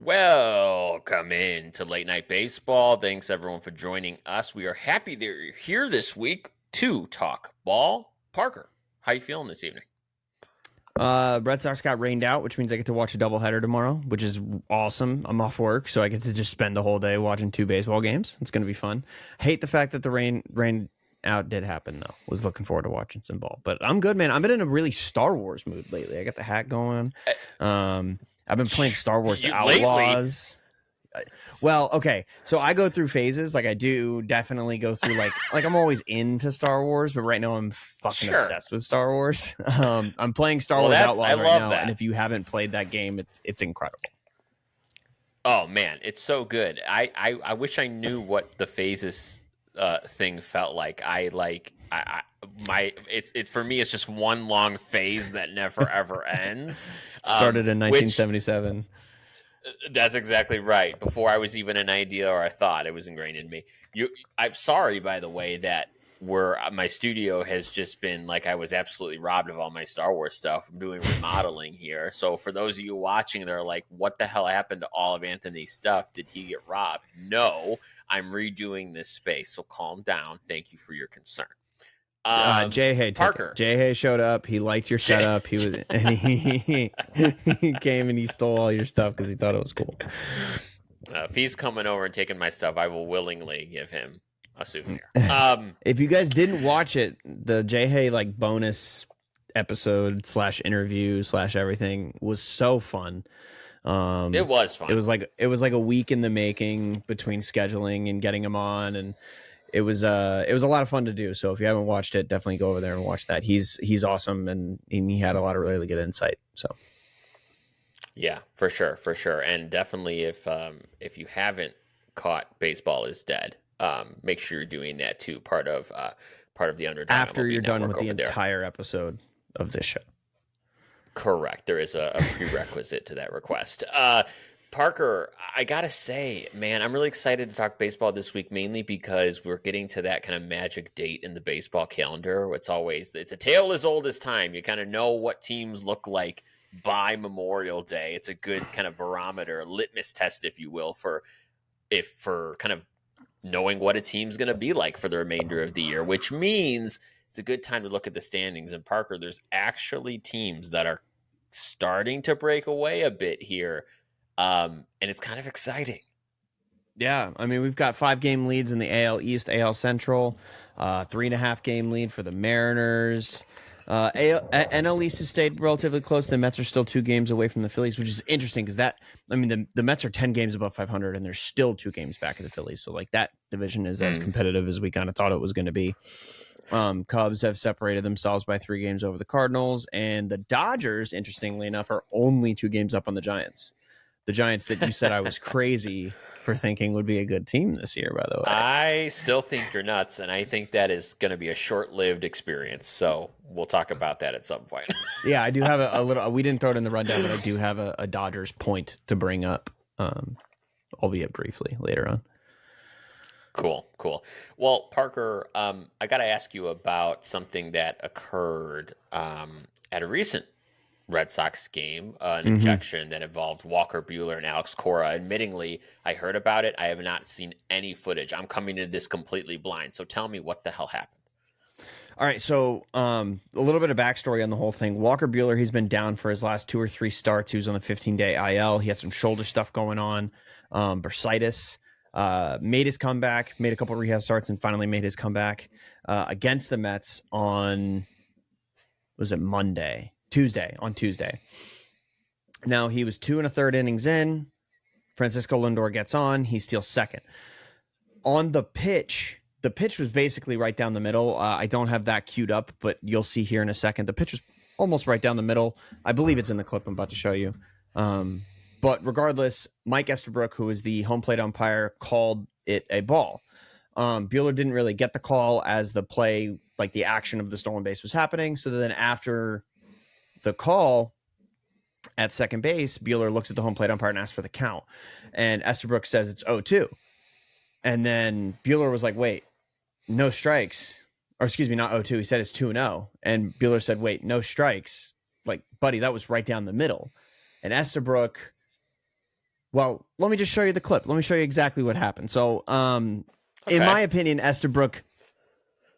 Welcome in to Late Night Baseball. Thanks everyone for joining us. We are happy that you're here this week to talk ball. Parker, how you feeling this evening? Red Sox got rained out, which means I get to watch a doubleheader tomorrow, which is awesome. I'm off work, so I get to just spend the whole day watching two baseball games. It's going to be fun. Hate the fact that the rain out did happen though. Was looking forward to watching some ball, but I'm good, man. I've been in a really Star Wars mood lately. I got the hat going. I've been playing Star Wars You lately? Outlaws. Well, okay. So I go through phases. Like I do definitely go through like I'm always into Star Wars, but right now I'm fucking Sure. obsessed with Star Wars. I'm playing Star Well, Wars I Outlaws right love now, and that. if you haven't played that game, it's incredible. Oh man, it's so good. I wish I knew what the phases thing felt like. It's for me it's just one long phase that never ever ends. It started in Which 1977. That's exactly right. Before I was even an idea or a thought, it was ingrained in me. I'm sorry, by the way, that where my studio has just been like I was absolutely robbed of all my Star Wars stuff. I'm doing remodeling here, so for those of you watching, they're like, "What the hell happened to all of Anthony's stuff? Did he get robbed?" No, I'm redoing this space, so calm down. Thank you for your concern. Jay Hay took it. Parker, Jay Hay showed up. He liked your setup. He was and he came and he stole all your stuff because he thought it was cool. If he's coming over and taking my stuff, I will willingly give him a souvenir. If you guys didn't watch it, the Jay Hay like bonus episode slash interview slash everything was so fun. It was fun. It was like a week in the making between scheduling and getting him on, and it was a lot of fun to do. So if you haven't watched it, definitely go over there and watch that. He's awesome, and he had a lot of really good insight. So Yeah, for sure, and definitely if you haven't caught Baseball is Dead, make sure you're doing that too. Part of the Underdog after MLB you're done network with the over there. entire episode of this show. Correct. There is a prerequisite to that request. Parker, I gotta say, man, I'm really excited to talk baseball this week, mainly because we're getting to that kind of magic date in the baseball calendar. It's a tale as old as time. You kind of know what teams look like by Memorial Day. It's a good kind of barometer, litmus test, if you will, for kind of knowing what a team's going to be like for the remainder of the year, which means it's a good time to look at the standings. And Parker, there's actually teams that are starting to break away a bit here. And it's kind of exciting. Yeah, I mean we've got 5-game leads in the AL East, AL Central, 3.5-game lead for the Mariners. NL East has stayed relatively close. The Mets are still 2 games away from the Phillies, which is interesting because the Mets are 10 games above 500 and they're still 2 games back of the Phillies. So like that division is as competitive as we kind of thought it was going to be. Cubs have separated themselves by 3 games over the Cardinals, and the Dodgers, interestingly enough, are only 2 games up on the Giants. The Giants that you said I was crazy for thinking would be a good team this year, by the way. I still think you're nuts, and I think that is going to be a short-lived experience. So we'll talk about that at some point. Yeah, I do have a little. We didn't throw it in the rundown, but I do have a Dodgers point to bring up, albeit briefly later on. Cool. Well, Parker, I got to ask you about something that occurred at a recent Red Sox game, an ejection that involved Walker Buehler and Alex Cora. Admittingly, I heard about it. I have not seen any footage. I'm coming into this completely blind. So tell me what the hell happened. All right, so a little bit of backstory on the whole thing. Walker Buehler, he's been down for his last 2 or 3 starts. He was on the 15-day IL. He had some shoulder stuff going on, bursitis. Made his comeback, made a couple of rehab starts, and finally made his comeback against the Mets on, was it Tuesday. Now he was 2 1/3 innings in. Francisco Lindor gets on. He steals second. On the pitch was basically right down the middle. I don't have that queued up, but you'll see here in a second. The pitch was almost right down the middle. I believe it's in the clip I'm about to show you. But regardless, Mike Estabrook, who is the home plate umpire, called it a ball. Buehler didn't really get the call as the play, like the action of the stolen base was happening. So then after the call at second base, Buehler looks at the home plate umpire and asks for the count. And Estabrook says it's 0-2. And then Buehler was like, wait, no strikes. Or excuse me, not 0-2. He said it's 2-0. And Buehler said, wait, no strikes. Like, buddy, that was right down the middle. And Estabrook Well, let me just show you the clip. Let me show you exactly what happened. So, in my opinion, Estabrook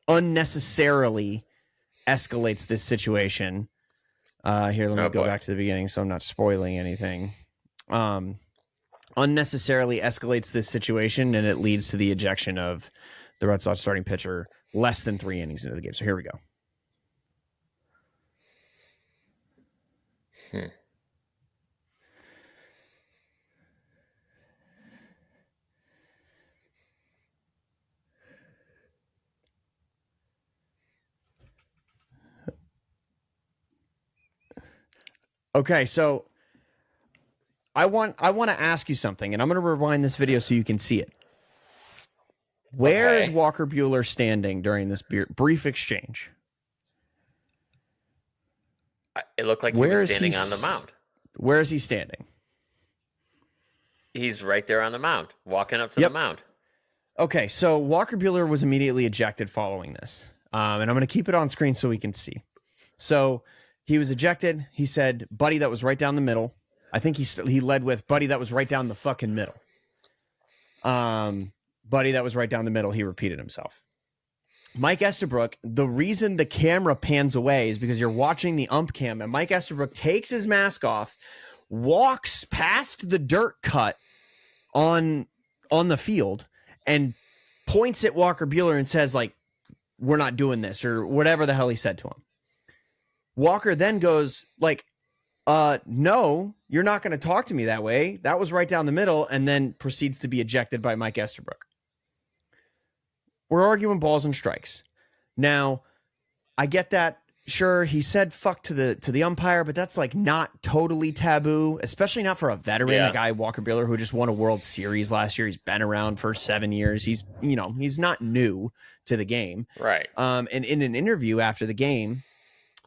unnecessarily escalates this situation. Here, let me go back to the beginning so I'm not spoiling anything. Unnecessarily escalates this situation, and it leads to the ejection of the Red Sox starting pitcher less than 3 innings into the game. So here we go. Okay, so I want to ask you something, and I'm going to rewind this video so you can see it. Where is Walker Buehler standing during this brief exchange? It looked like he was standing on the mound. Where is he standing? He's right there on the mound, walking up to the mound. Okay, so Walker Buehler was immediately ejected following this. And I'm going to keep it on screen so we can see. So he was ejected. He said, buddy, that was right down the middle. I think he led with, buddy, that was right down the fucking middle. Buddy, that was right down the middle. He repeated himself. Mike Estabrook, the reason the camera pans away is because you're watching the ump cam, and Mike Estabrook takes his mask off, walks past the dirt cut on the field, and points at Walker Buehler and says, like, we're not doing this, or whatever the hell he said to him. Walker then goes, like, no, you're not going to talk to me that way. That was right down the middle, and then proceeds to be ejected by Mike Estabrook. We're arguing balls and strikes. Now, I get that. Sure, he said fuck to the umpire, but that's like not totally taboo, especially not for a veteran, a guy Walker Buehler who just won a World Series last year. He's been around for 7 years. He's not new to the game. Right. And in an interview after the game,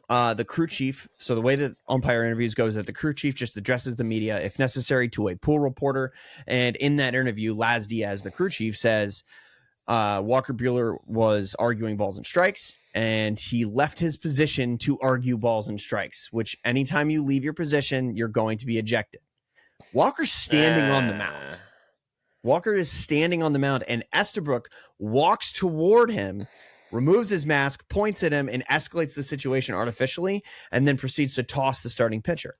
the crew chief, so the way that umpire interviews goes, that the crew chief just addresses the media, if necessary, to a pool reporter. And in that interview, Laz Diaz, the crew chief, says Walker Buehler was arguing balls and strikes, and he left his position to argue balls and strikes, which anytime you leave your position, you're going to be ejected. Walker's standing on the mound. Walker is standing on the mound, and Estabrook walks toward him, removes his mask, points at him, and escalates the situation artificially, and then proceeds to toss the starting pitcher.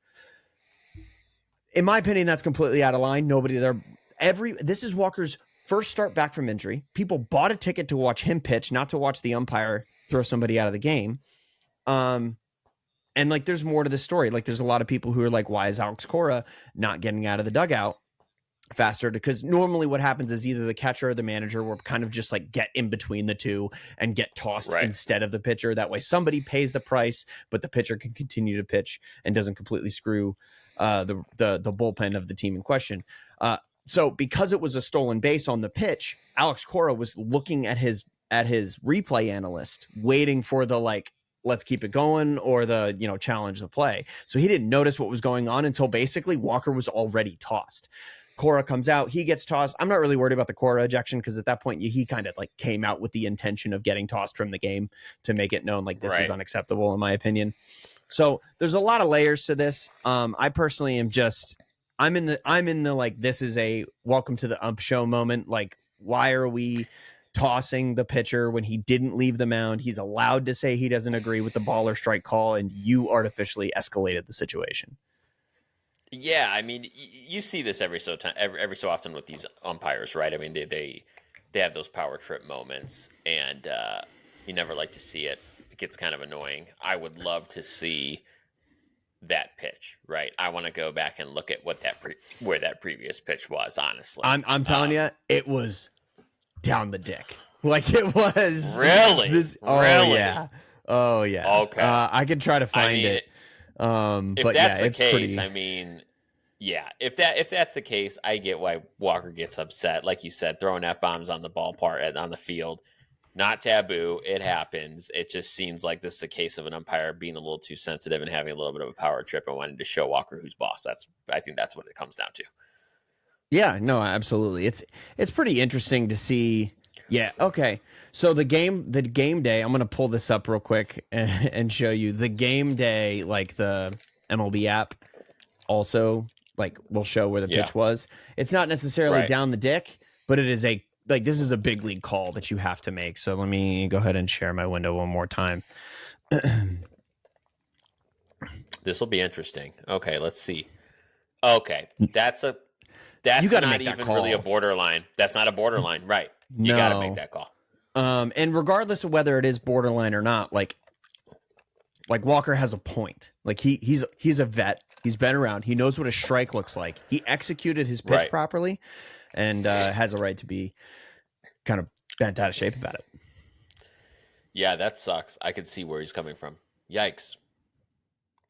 In my opinion, that's completely out of line. Nobody there. This is Walker's first start back from injury. People bought a ticket to watch him pitch, not to watch the umpire throw somebody out of the game. And like, there's more to the story. Like, there's a lot of people who are like, why is Alex Cora not getting out of the dugout faster? Because normally what happens is either the catcher or the manager will kind of just like get in between the two and get tossed instead of the pitcher. That way somebody pays the price, but the pitcher can continue to pitch and doesn't completely screw the bullpen of the team in question. So because it was a stolen base on the pitch, Alex Cora was looking at his replay analyst, waiting for the, like, let's keep it going, or the, challenge the play. So he didn't notice what was going on until basically Walker was already tossed. Cora comes out, he gets tossed. I'm not really worried about the Cora ejection, because at that point he kind of like came out with the intention of getting tossed from the game to make it known, like, this is unacceptable in my opinion. So there's a lot of layers to this. I personally am just, I'm in the like, this is a welcome to the ump show moment. Like, why are we tossing the pitcher when he didn't leave the mound? He's allowed to say he doesn't agree with the ball or strike call, and you artificially escalated the situation. Yeah, I mean, you see this every so often with these umpires, right? I mean, they have those power trip moments, and you never like to see it. It gets kind of annoying. I would love to see that pitch, right? I want to go back and look at what where that previous pitch was. Honestly, I'm telling you, it was down the dick. Like, it was really. Oh yeah. Okay. I could try to find it. If but that's yeah, the it's case, pretty... I mean, yeah. If that's the case, I get why Walker gets upset. Like you said, throwing F-bombs on the ballpark on the field, not taboo. It happens. It just seems like this is a case of an umpire being a little too sensitive and having a little bit of a power trip and wanting to show Walker who's boss. I think that's what it comes down to. Yeah, no, absolutely. It's pretty interesting to see. Yeah. Okay. So the game day, I'm going to pull this up real quick and show you the game day, like the MLB app also like will show where the Yeah. pitch was. It's not necessarily Right. down the dick, but it is this is a big league call that you have to make. So let me go ahead and share my window one more time. This will be interesting. Okay, let's see. Okay, You that's got to not make that even call. really a borderline. That's not a borderline, right? You got to make No. that call. And regardless of whether it is borderline or not, like Walker has a point. Like he's a vet. He's been around. He knows what a strike looks like. He executed his pitch properly, and has a right to be kind of bent out of shape about it. Yeah, that sucks. I could see where he's coming from. Yikes.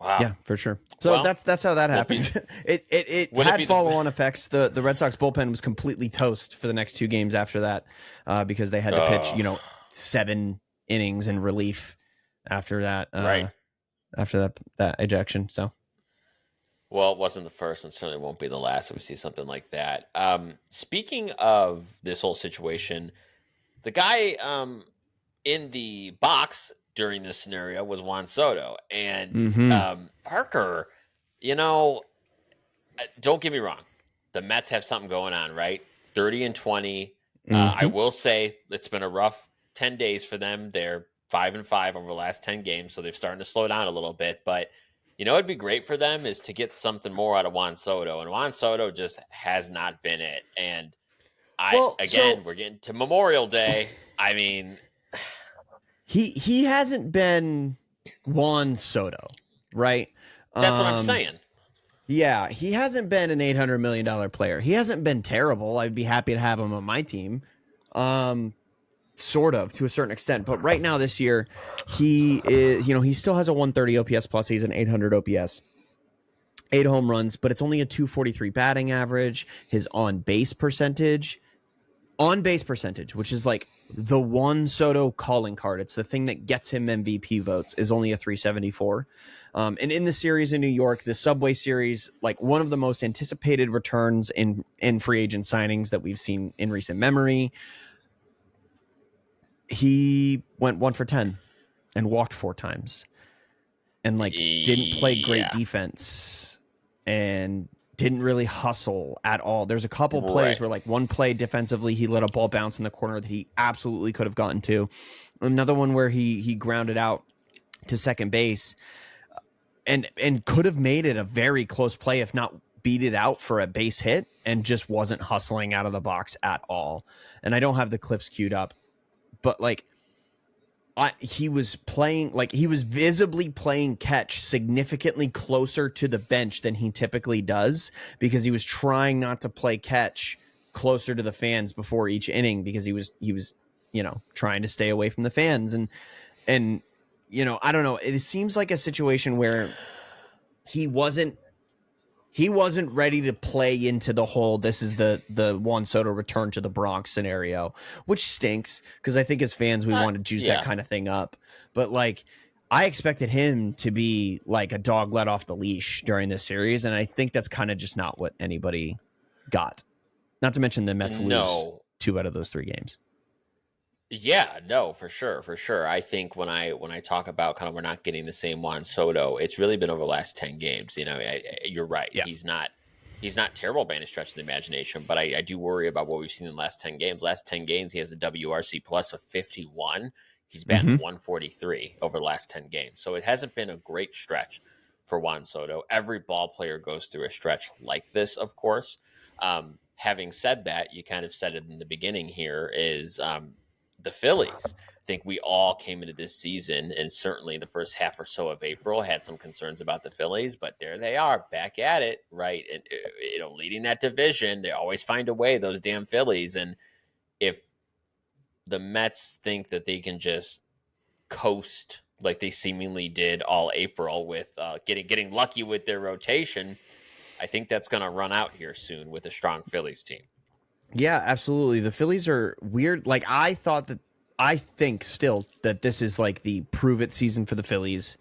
Wow. Yeah, for sure. So that's how that happened. It had follow-on effects. The Red Sox bullpen was completely toast for the next 2 games after that, because they had to pitch 7 innings in relief after that. After that ejection. So. Well, it wasn't the first and certainly won't be the last that we see something like that. Speaking of this whole situation, the guy in the box during this scenario was Juan Soto. And Parker, don't get me wrong. The Mets have something going on, right? 30-20. I will say it's been a rough 10 days for them. They're 5-5 over the last 10 games, so they're starting to slow down a little bit. But it'd be great for them is to get something more out of Juan Soto. And Juan Soto just has not been it. And we're getting to Memorial Day. I mean, he hasn't been Juan Soto, right? That's what I'm saying. Yeah, he hasn't been an $800 million player. He hasn't been terrible. I'd be happy to have him on my team. Sort of, to a certain extent. But right now this year, he is, he still has a 130 OPS plus. He's an 800 OPS. 8 home runs, but it's only a 243 batting average. His on-base percentage, which is like the one Soto calling card. It's the thing that gets him MVP votes, is only a 374. And in the series in New York, the Subway Series, like one of the most anticipated returns in free agent signings that we've seen in recent memory, he went 1 for 10 and walked 4 times and didn't play great defense and didn't really hustle at all. There's a couple plays where one play defensively, he let a ball bounce in the corner that he absolutely could have gotten to. Another one where he grounded out to second base and could have made it a very close play, if not beat it out for a base hit, and just wasn't hustling out of the box at all. And I don't have the clips queued up, but he was playing, he was visibly playing catch significantly closer to the bench than he typically does, because he was trying not to play catch closer to the fans before each inning, because he was trying to stay away from the fans. And I don't know. It seems like a situation where he wasn't ready to play into the whole, this is the Juan Soto return to the Bronx scenario, which stinks, because I think as fans, we want to juice that kind of thing up. But I expected him to be like a dog let off the leash during this series, and I think that's kind of just not what anybody got. Not to mention the Mets lose 2 out of those 3 games. Yeah, no, for sure. I think when I talk about kind of we're not getting the same Juan Soto, it's really been over the last 10 games. You're right. Yeah. He's not terrible by any stretch of the imagination, but I do worry about what we've seen in the last 10 games. Last 10 games, he has a WRC plus of 51. He's batting 143 over the last 10 games. So it hasn't been a great stretch for Juan Soto. Every ball player goes through a stretch like this, of course. Having said that, you kind of said it in the beginning here, is the Phillies. I think we all came into this season, and certainly the first half or so of April, had some concerns about the Phillies, but there they are back at it, right? And leading that division, they always find a way, those damn Phillies. And if the Mets think that they can just coast like they seemingly did all April with getting lucky with their rotation, I think that's going to run out here soon with a strong Phillies team. Yeah, absolutely. The Phillies are weird. I think still that this is the prove it season for the Phillies.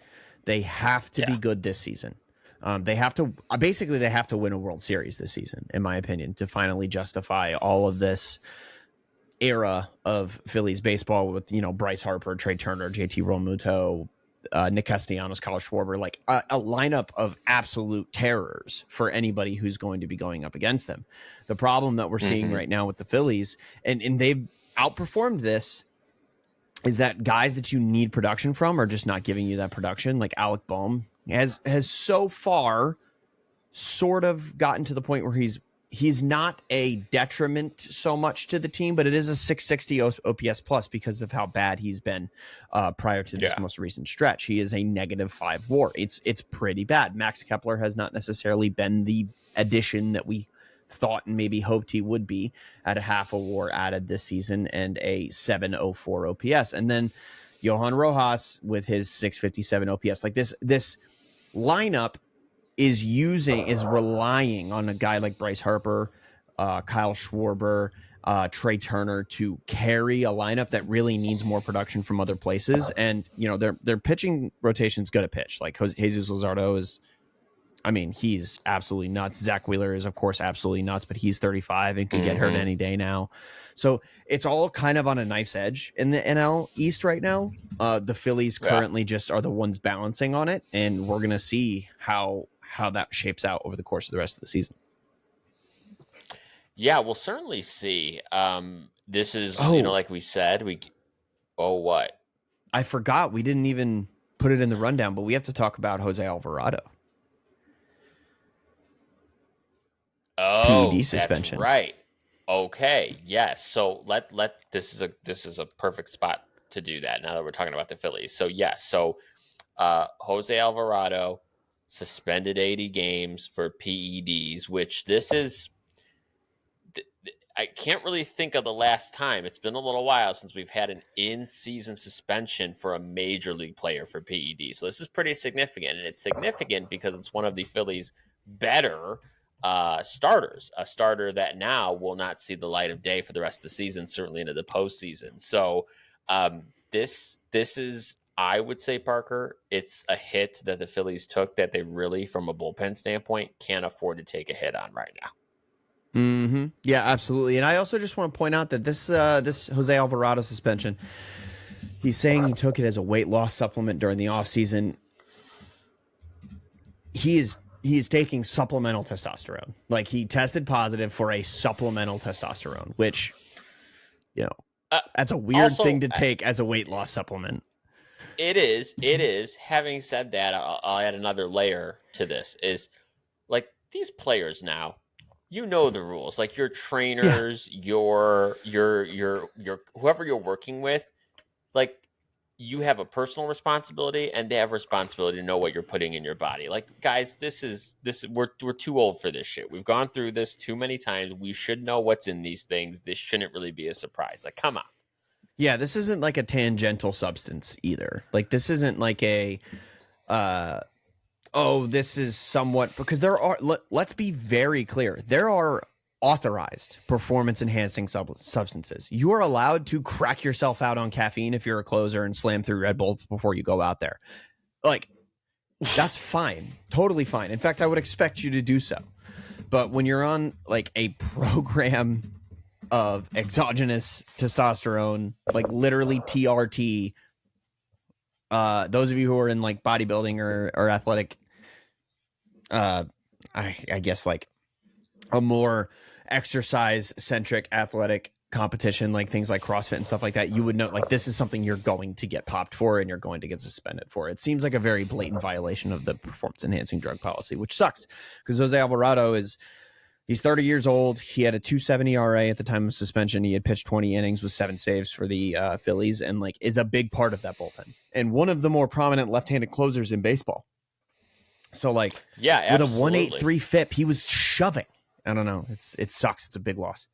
They have to be good this season. They have to win a World Series this season, in my opinion, to finally justify all of this era of Phillies baseball with, Bryce Harper, Trey Turner, JT Realmuto, Nick Castellanos, Kyle Schwarber, like a lineup of absolute terrors for anybody who's going to be going up against them. The problem that we're seeing right now with the Phillies, and they've outperformed this, is that guys that you need production from are just not giving you that production. Like Alec Boehm has so far sort of gotten to the point where he's not a detriment so much to the team, but it is a 660 OPS plus because of how bad he's been prior to this most recent stretch. He is a -5 WAR. It's pretty bad. Max Kepler has not necessarily been the addition that we thought and maybe hoped he would be, at a half a WAR added this season and a 704 OPS. And then Johan Rojas with his 657 OPS. Like this lineup is relying on a guy like Bryce Harper, Kyle Schwarber, Trey Turner to carry a lineup that really needs more production from other places. And, you know, their pitching rotation's going to pitch. Like Jesus Luzardo is, I mean, he's absolutely nuts. Zach Wheeler is, of course, absolutely nuts, but he's 35 and could get hurt any day now. So it's all kind of on a knife's edge in the NL East right now. The Phillies currently just are the ones balancing on it, and we're going to see how that shapes out over the course of the rest of the season. Yeah, we'll certainly see. This is, you know, like we said, what? I forgot we didn't even put it in the rundown, but we have to talk about Jose Alvarado. Oh, PED suspension. That's right. Okay. Yes. So this is a perfect spot to do that now that we're talking about the Phillies. So yes. So Jose Alvarado suspended 80 games for PEDs, which this is, I can't really think of the last time. It's been a little while since we've had an in-season suspension for a major league player for PED. So this is pretty significant, and it's significant because it's one of the Phillies' better starters, a starter that now will not see the light of day for the rest of the season, certainly into the postseason. So this is, I would say, Parker, it's a hit that the Phillies took that they really, from a bullpen standpoint, can't afford to take a hit on right now. Mm-hmm. Yeah, absolutely. And I also just want to point out that this Jose Alvarado suspension, he's saying he took it as a weight loss supplement during the offseason. He is taking supplemental testosterone. Like, he tested positive for a supplemental testosterone, which, you know, that's a weird thing to take as a weight loss supplement. It is. Having said that, I'll add another layer to this. Is like, these players now, you know the rules. Like, your trainers, your whoever you're working with, like, you have a personal responsibility and they have responsibility to know what you're putting in your body. Like, guys, we're too old for this shit. We've gone through this too many times. We should know what's in these things. This shouldn't really be a surprise. Like, come on. Yeah, this isn't like a tangential substance either. Like, this isn't like a this is somewhat, because there are, let's be very clear, there are authorized performance enhancing substances. You are allowed to crack yourself out on caffeine if you're a closer and slam through Red Bull before you go out there. Like, that's fine. Totally fine. In fact, I would expect you to do so. But when you're on like a program of exogenous testosterone, like literally TRT, those of you who are in like bodybuilding or athletic, I guess like a more exercise centric athletic competition, like things like CrossFit and stuff like that, you would know, like, this is something you're going to get popped for and you're going to get suspended for. It seems like a very blatant violation of the performance enhancing drug policy, which sucks because Jose Alvarado he's 30 years old. He had a 2.70 ERA at the time of suspension. He had pitched 20 innings with 7 saves for the Phillies, and like is a big part of that bullpen and one of the more prominent left-handed closers in baseball. So like, yeah, with absolutely. a 1.83 FIP, he was shoving. I don't know. It sucks. It's a big loss.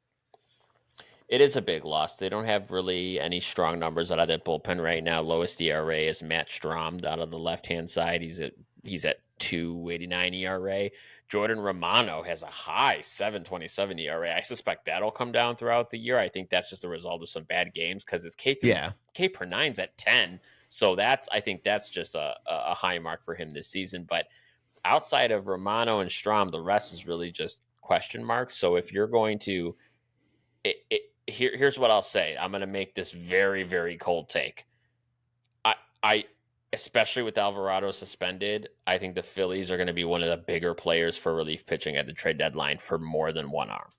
It is a big loss. They don't have really any strong numbers out of that bullpen right now. Lowest ERA is Matt Strom out of the left-hand side. He's at 2.89 ERA. Jordan Romano has a high 7.27 ERA. I suspect that'll come down throughout the year. I think that's just a result of some bad games because his K per 9's at 10. So I think that's just a high mark for him this season. But outside of Romano and Strom, the rest is really just question marks. So if you're going to, here's what I'll say. I'm going to make this very, very cold take. I especially with Alvarado suspended, I think the Phillies are going to be one of the bigger players for relief pitching at the trade deadline for more than one arm,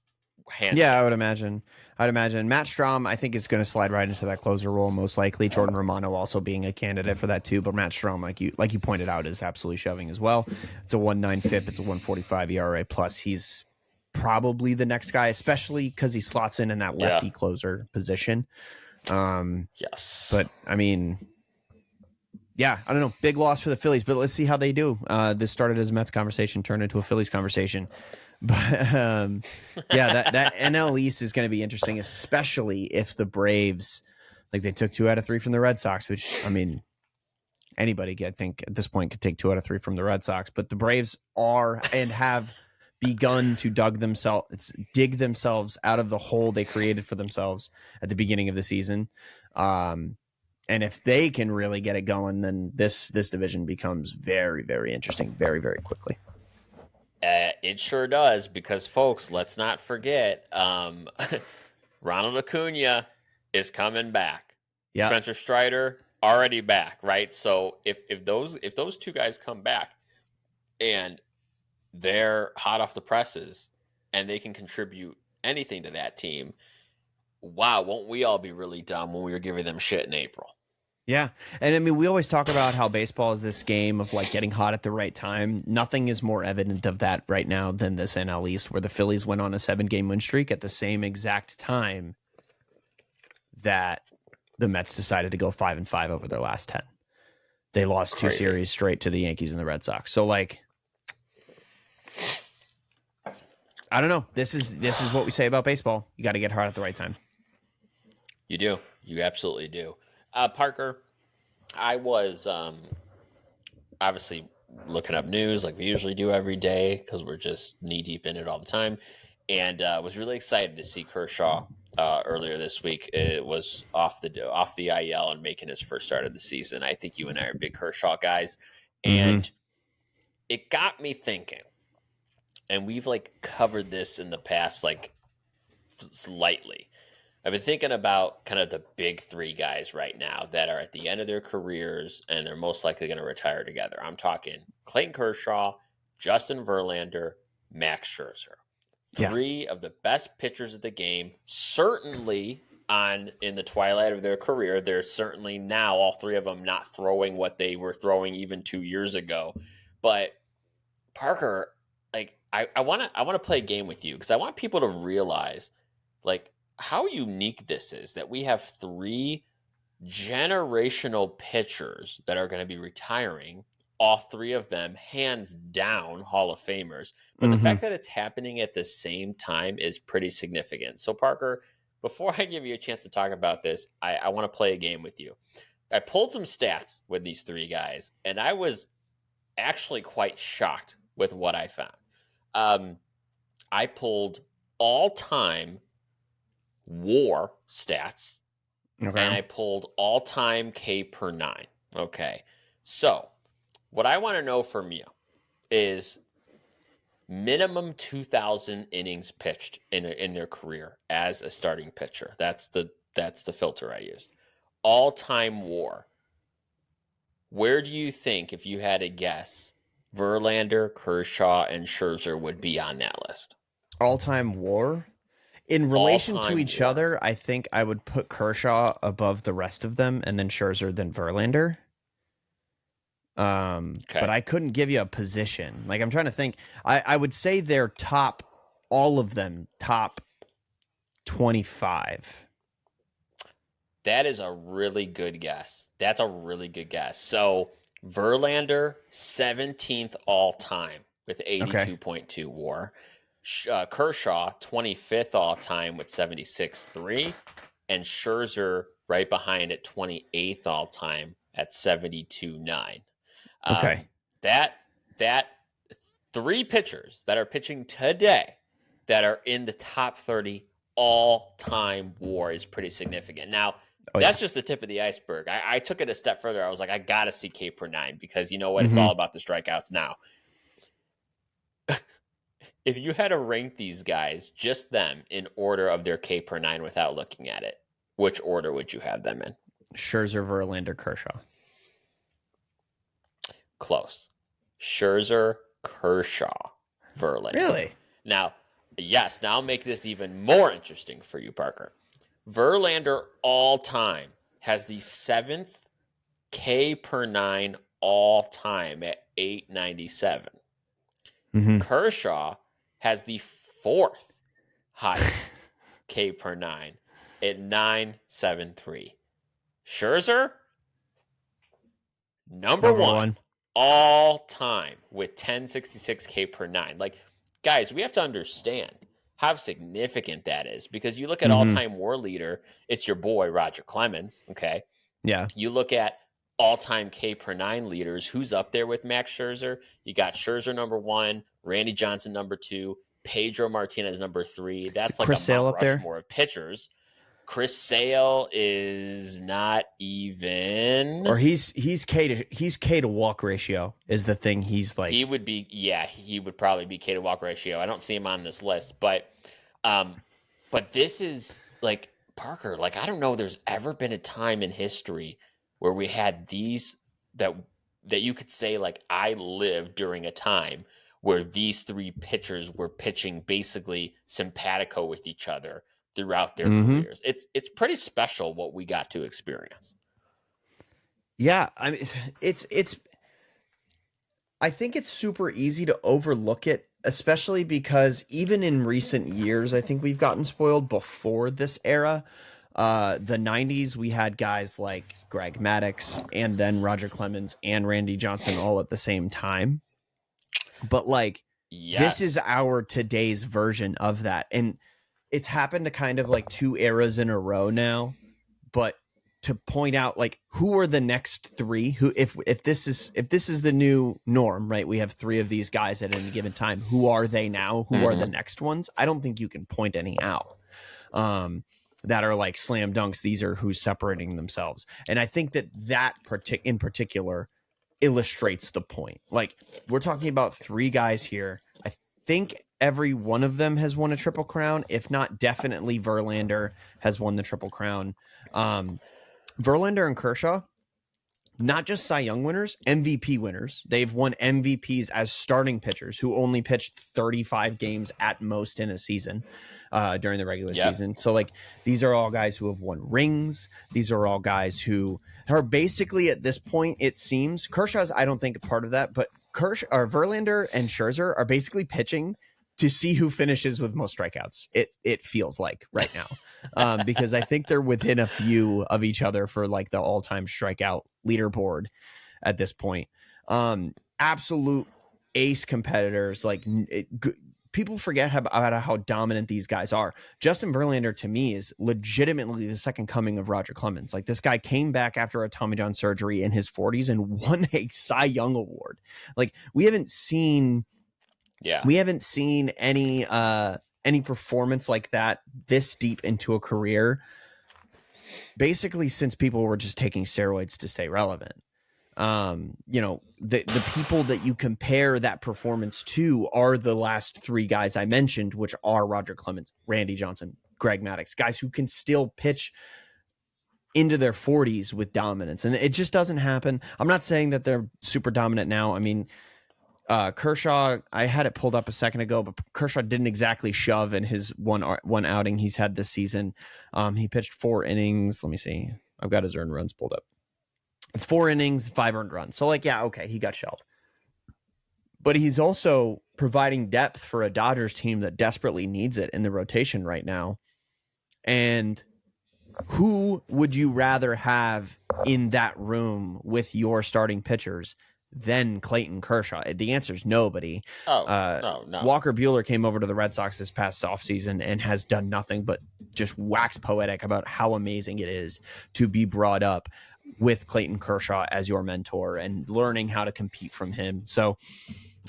hands Yeah, I down. would imagine. I'd imagine Matt Strom, I think, is going to slide right into that closer role most likely. Jordan Romano also being a candidate for that too, but Matt Strom, like you pointed out, is absolutely shoving as well. It's a 1.9 FIP, it's a 1.45 ERA plus. He's probably the next guy, especially because he slots in that Yeah. lefty closer position. Yes. But I mean, yeah, I don't know. Big loss for the Phillies, but let's see how they do. This started as a Mets conversation, turned into a Phillies conversation. But yeah, that NL East is going to be interesting, especially if the Braves, like they took 2 out of 3 from the Red Sox, which I mean, anybody, I think, at this point could take 2 out of 3 from the Red Sox. But the Braves are and have begun to dig themselves out of the hole they created for themselves at the beginning of the season. And if they can really get it going, then this division becomes very, very interesting very, very quickly. It sure does because, folks, let's not forget Ronald Acuna is coming back. Yeah. Spencer Strider already back, right? So if those two guys come back and they're hot off the presses and they can contribute anything to that team, wow, won't we all be really dumb when we were giving them shit in April? Yeah. And I mean, we always talk about how baseball is this game of like getting hot at the right time. Nothing is more evident of that right now than this NL East, where the Phillies went on a 7-game win streak at the same exact time that the Mets decided to go 5-5 over their last 10. They lost 2 Crazy. series straight to the Yankees and the Red Sox. So like, I don't know. This is what we say about baseball. You got to get hot at the right time. You do. You absolutely do. Parker, I was obviously looking up news like we usually do every day because we're just knee deep in it all the time, and was really excited to see Kershaw earlier this week. It was off the IL and making his first start of the season. I think you and I are big Kershaw guys, Mm-hmm. and it got me thinking. And we've like covered this in the past, like slightly. I've been thinking about kind of the big 3 guys right now that are at the end of their careers and they're most likely going to retire together. I'm talking Clayton Kershaw, Justin Verlander, Max Scherzer. Yeah. 3 of the best pitchers of the game, certainly in the twilight of their career. They're certainly now, all 3 of them, not throwing what they were throwing even 2 years ago. But Parker, like I want to play a game with you because I want people to realize like how unique this is that we have 3 generational pitchers that are going to be retiring, all 3 of them hands down Hall of Famers. But the Mm-hmm. fact that it's happening at the same time is pretty significant. So Parker, before I give you a chance to talk about this, I want to play a game with you. I pulled some stats with these 3 guys, and I was actually quite shocked with what I found. I pulled all-time WAR stats, and Okay. I pulled all-time K per 9. Okay, so what I want to know from you is minimum 2,000 innings pitched in their career as a starting pitcher. That's the filter I used. All-time WAR. Where do you think, if you had a guess, Verlander, Kershaw, and Scherzer would be on that list? All-time WAR. In relation to All-time each WAR. other, I think I would put Kershaw above the rest of them, and then Scherzer, then Verlander. But Okay. I couldn't give you a position. Like I'm trying to think. I would say they're top, all of them top 25. That is a really good guess. That's a really good guess. So Verlander, 17th all time with Okay. 82.2 WAR. Kershaw, 25th all time with 76.3. And Scherzer right behind at 28th all time at 72.9. Okay. Um, that 3 pitchers that are pitching today that are in the top 30 all-time WAR is pretty significant. Now, Oh yeah. that's just the tip of the iceberg. I took it a step further. I was like, I gotta see K per 9 because you know what? It's Mm-hmm. all about the strikeouts now. If you had to rank these guys, just them, in order of their K per 9 without looking at it, which order would you have them in? Scherzer, Verlander, Kershaw. Close. Scherzer, Kershaw, Verlander. Really? Now, yes, now I'll make this even more interesting for you, Parker. Verlander all time has the 7th K per 9 all time at 897. Mm-hmm. Kershaw has the 4th highest K per 9 at 973. Scherzer, number Number one one. all time with 1066 K per 9. Like, guys, we have to understand how significant that is because you look at all Mm-hmm. time war leader, it's your boy, Roger Clemens. Okay. Yeah. You look at all time K per 9 leaders, who's up there with Max Scherzer? You got Scherzer number 1, Randy Johnson number 2, Pedro Martinez number 3. Is That's like a Chris Sale Mount up there? Rushmore of pitchers. Chris Sale is not even. Or he's K to walk ratio is the thing. He's like He would be, yeah, he would probably be K to walk ratio. I don't see him on this list, but this is like Parker. Like I don't know, there's ever been a time in history where we had these that you could say like I lived during a time where these 3 pitchers were pitching basically simpatico with each other throughout their mm-hmm. careers. It's pretty special what we got to experience. Yeah, I mean it's I think it's super easy to overlook it, especially because even in recent years, I think we've gotten spoiled before this era. The 90s, we had guys like Greg Maddux and then Roger Clemens and Randy Johnson all at the same time. But like, this is Yes. our today's version of that. And it's happened to kind of like 2 eras in a row now. But to point out like who are the next 3 who if this is the new norm, right? We have 3 of these guys at any given time. Who are they now? Who are the next ones? I don't think you can point any out that are like slam dunks. These are who's separating themselves. And I think that in particular illustrates the point. Like we're talking about 3 guys here. I think every one of them has won a Triple Crown. If not, definitely Verlander has won the Triple Crown. Verlander and Kershaw, not just Cy Young winners, MVP winners. They've won MVPs as starting pitchers who only pitched 35 games at most in a season during the regular season. So like these are all guys who have won rings. These are all guys who are basically at this point, it seems, Kershaw's I don't think a part of that, but Verlander and Scherzer are basically pitching to see who finishes with most strikeouts. It feels like right now, because I think they're within a few of each other for like the all-time strikeout leaderboard at this point. Absolute ace competitors. Like people forget about how dominant these guys are. Justin Verlander to me is legitimately the second coming of Roger Clemens. Like this guy came back after a Tommy John surgery in his 40s and won a Cy Young award. Like we haven't seen any performance like that this deep into a career basically since people were just taking steroids to stay relevant. The people that you compare that performance to are the last 3 guys I mentioned, which are Roger Clemens, Randy Johnson, Greg Maddux, guys who can still pitch into their 40s with dominance. And it just doesn't happen. I'm not saying that they're super dominant now. I mean, Kershaw, I had it pulled up a second ago, but Kershaw didn't exactly shove in his one outing he's had this season. He pitched 4 innings. Let me see. I've got his earned runs pulled up. It's 4 innings, 5 earned runs. So like, yeah, okay, he got shelled. But he's also providing depth for a Dodgers team that desperately needs it in the rotation right now. And who would you rather have in that room with your starting pitchers than Clayton Kershaw? The answer is nobody. No. Walker Buehler came over to the Red Sox this past offseason and has done nothing but just wax poetic about how amazing it is to be brought up with Clayton Kershaw as your mentor and learning how to compete from him. So,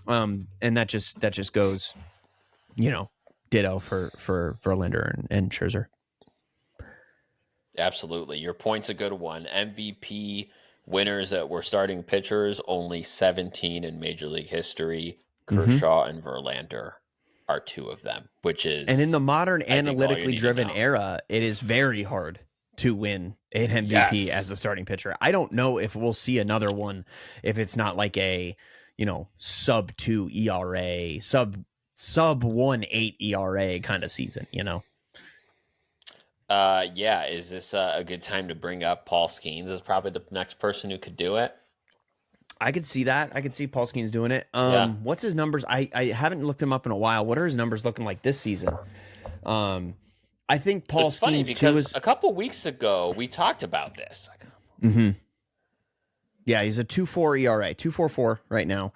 and that just goes, ditto for Verlander and Scherzer. Absolutely. Your point's a good one. MVP winners that were starting pitchers, only 17 in Major League history. Kershaw and Verlander are 2 of them, which is... And in the modern I think, all you analytically need to driven know. era, it is very hard to win an MVP as Yes. a starting pitcher. I don't know if we'll see another one if it's not like a, sub 2 ERA, sub 1.8 ERA kind of season, Yeah. Is this a good time to bring up Paul Skeens as probably the next person who could do it? I could see that. I could see Paul Skeens doing it. Yeah. What's his numbers? I haven't looked him up in a while. What are his numbers looking like this season? Um, I think Paul It's funny Skeens too because is. a couple weeks ago we talked about this. Mhm. Yeah, he's a 2.4 ERA, 2.44 right now.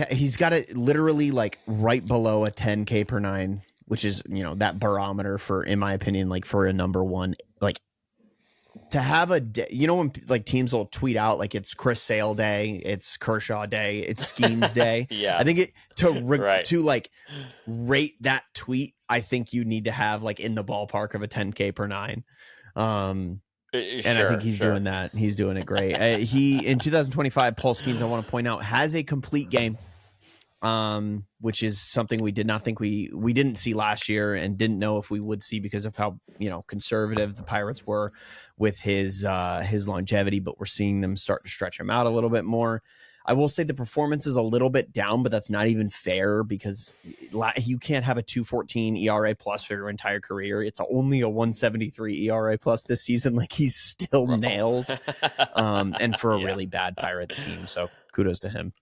He's got it literally like right below a 10K per nine, which is that barometer for, in my opinion, like for a number one, like to have a day, when like teams will tweet out like it's Chris Sale day, it's Kershaw day, it's Skeens day. I Yeah. think Right. to like rate that tweet, I think you need to have like in the ballpark of a 10K per nine. Um, and I think Sure. he's doing Sure. that. He's doing it great. He in 2025, Paul Skeens, I want to point out, has a complete game, which is something we did not think we didn't see last year and didn't know if we would see because of how conservative the Pirates were with his longevity. But we're seeing them start to stretch him out a little bit more. I will say the performance is a little bit down, but that's not even fair because you can't have a 2.14 ERA plus for your entire career. It's only a 1.73 ERA plus this season. Like he's still nails, and for a Yeah. really bad Pirates team. So kudos to him.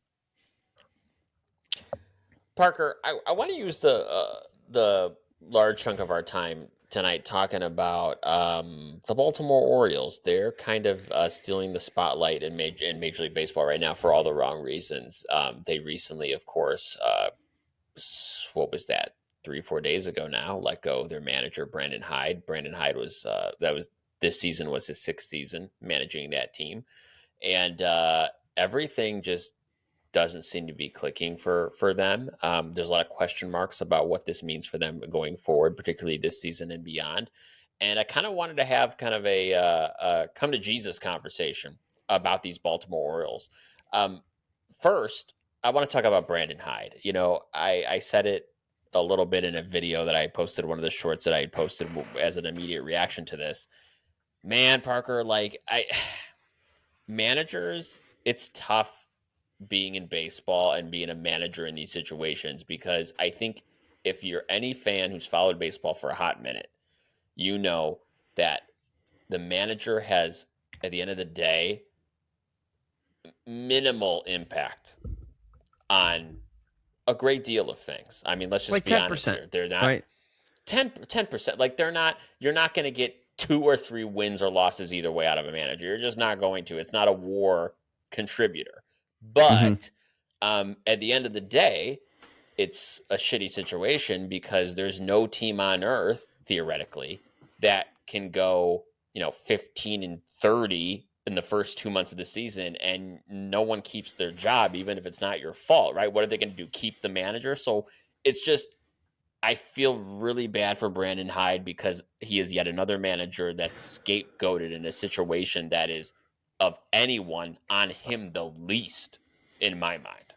Parker, I want to use the large chunk of our time tonight talking about the Baltimore Orioles. They're kind of stealing the spotlight in Major League Baseball right now for all the wrong reasons. They recently, of course, what was that? 3 or 4 days ago now, let go of their manager Brandon Hyde. Brandon Hyde was this season was his sixth season managing that team, and everything just doesn't seem to be clicking for them. There's a lot of question marks about what this means for them going forward, particularly this season and beyond. And I kind of wanted to have kind of a come to Jesus conversation about these Baltimore Orioles. Um, First, I want to talk about Brandon Hyde. I said it a little bit in a video that I posted, one of the shorts that I had posted as an immediate reaction to this. Man, Parker, like managers, it's tough being in baseball and being a manager in these situations because I think if you're any fan who's followed baseball for a hot minute, you know that the manager has, at the end of the day, minimal impact on a great deal of things. I mean, let's just Like be honest 10%, here. They're not right? 10%. Like you're not going to get 2 or 3 wins or losses either way out of a manager. You're just not going to. It's not a war contributor. Mm-hmm. But at the end of the day, it's a shitty situation because there's no team on earth, theoretically, that can go, 15-30 in the first 2 months of the season and no one keeps their job, even if it's not your fault, right? What are they going to do? Keep the manager? So it's just, I feel really bad for Brandon Hyde because he is yet another manager that's scapegoated in a situation that is of anyone on him the least, in my mind.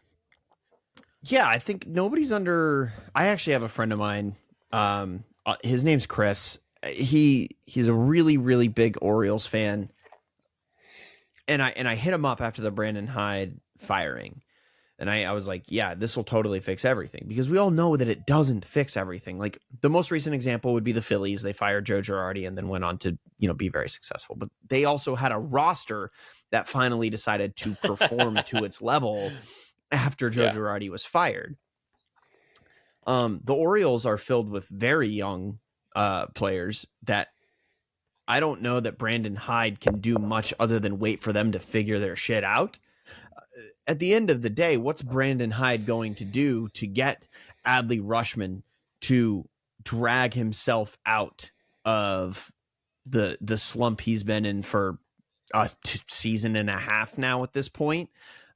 Yeah, I think nobody's under. I actually have a friend of mine. His name's Chris. He's a really really big Orioles fan, and I hit him up after the Brandon Hyde firing, and I was like, yeah, this will totally fix everything because we all know that it doesn't fix everything. Like the most recent example would be the Phillies. They fired Joe Girardi and then went on to be very successful, but they also had a roster that finally decided to perform to its level after Joe Yeah. Girardi was fired. The Orioles are filled with very young players that I don't know that Brandon Hyde can do much other than wait for them to figure their shit out. At the end of the day, what's Brandon Hyde going to do to get Adley Rushman to drag himself out of the slump he's been in for a season and a half now at this point?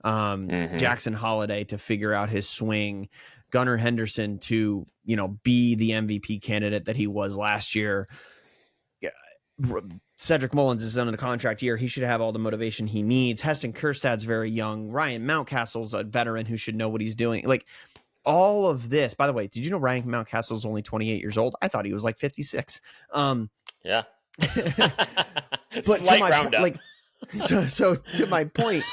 Jackson Holiday to figure out his swing, Gunnar Henderson to be the MVP candidate that he was last year. Cedric Mullins is under the contract year. He should have all the motivation he needs. Heston Kjerstad's very young. Ryan Mountcastle's a veteran who should know what he's doing. Like all of this. By the way, did you know Ryan Mountcastle's only 28 years old? I thought he was like 56. Yeah. But Slight roundup. so to my point,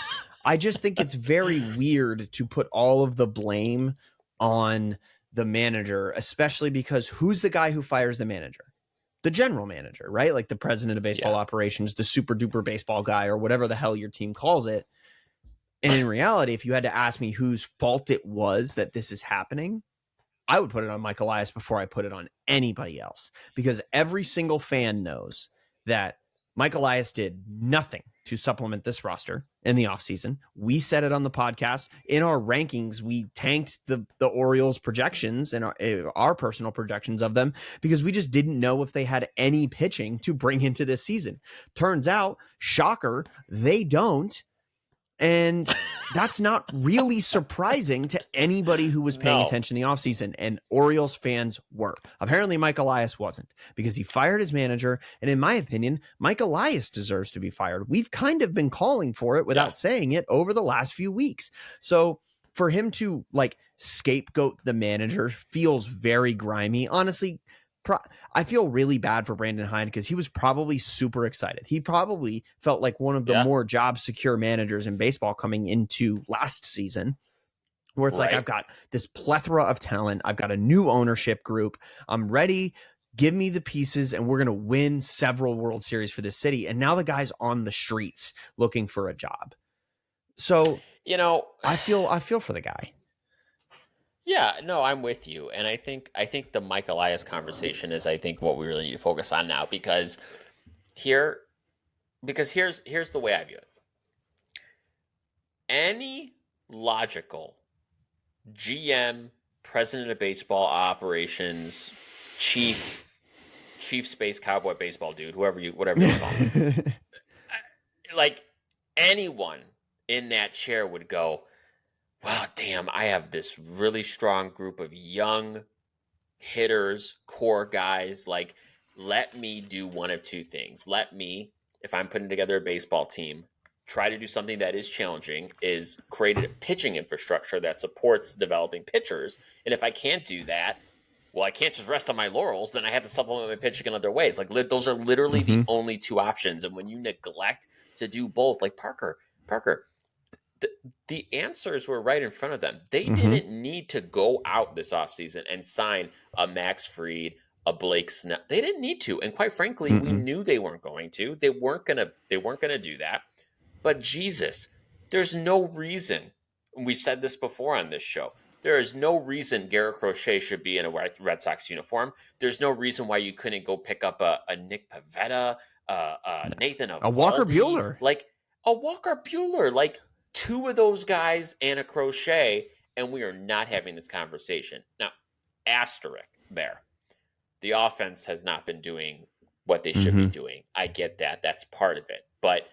I just think it's very weird to put all of the blame on the manager, especially because who's the guy who fires the manager? The general manager, right? Like the president of baseball operations, the super duper baseball guy, or whatever the hell your team calls it. And in reality, if you had to ask me whose fault it was that this is happening, I would put it on Mike Elias before I put it on anybody else, because every single fan knows that Mike Elias did nothing to supplement this roster in the offseason. We said it on the podcast. In our rankings, we tanked the Orioles projections and our personal projections of them because we just didn't know if they had any pitching to bring into this season. Turns out, shocker, they don't. And that's not really surprising to anybody who was paying attention in the offseason, and Orioles fans were. Apparently, Mike Elias wasn't, because he fired his manager. And in my opinion, Mike Elias deserves to be fired. We've kind of been calling for it without saying it over the last few weeks. So for him to like scapegoat the manager feels very grimy. Honestly, I feel really bad for Brandon Hyde because he was probably super excited. He probably felt like one of the more job secure managers in baseball coming into last season, where it's like, I've got this plethora of talent. I've got a new ownership group. I'm ready. Give me the pieces and we're going to win several World Series for this city. And now the guy's on the streets looking for a job. So, I feel for the guy. Yeah, no, I'm with you. And I think the Mike Elias conversation is, I think, what we really need to focus on now, because here's the way I view it. Any logical GM, president of baseball operations, chief space cowboy baseball dude, whatever you want to call him, like anyone in that chair would go, wow, damn, I have this really strong group of young hitters, core guys. Like, let me do one of two things. Let me, if I'm putting together a baseball team, try to do something that is challenging, is create a pitching infrastructure that supports developing pitchers. And if I can't do that, well, I can't just rest on my laurels. Then I have to supplement my pitching in other ways. Like, those are literally the only two options. And when you neglect to do both, like Parker, the answers were right in front of them. They didn't need to go out this offseason and sign a Max Fried, a Blake Snell. They didn't need to. And quite frankly, we knew they weren't going to. They weren't gonna do that. But Jesus, there's no reason. We've said this before on this show. There is no reason Garrett Crochet should be in a Red Sox uniform. There's no reason why you couldn't go pick up a Nick Pivetta, Nathan Eovaldi, a Walker Buehler. like a Walker Buehler, like two of those guys and a Crochet, and we are not having this conversation. Now, asterisk there. The offense has not been doing what they should be doing. I get that. That's part of it. But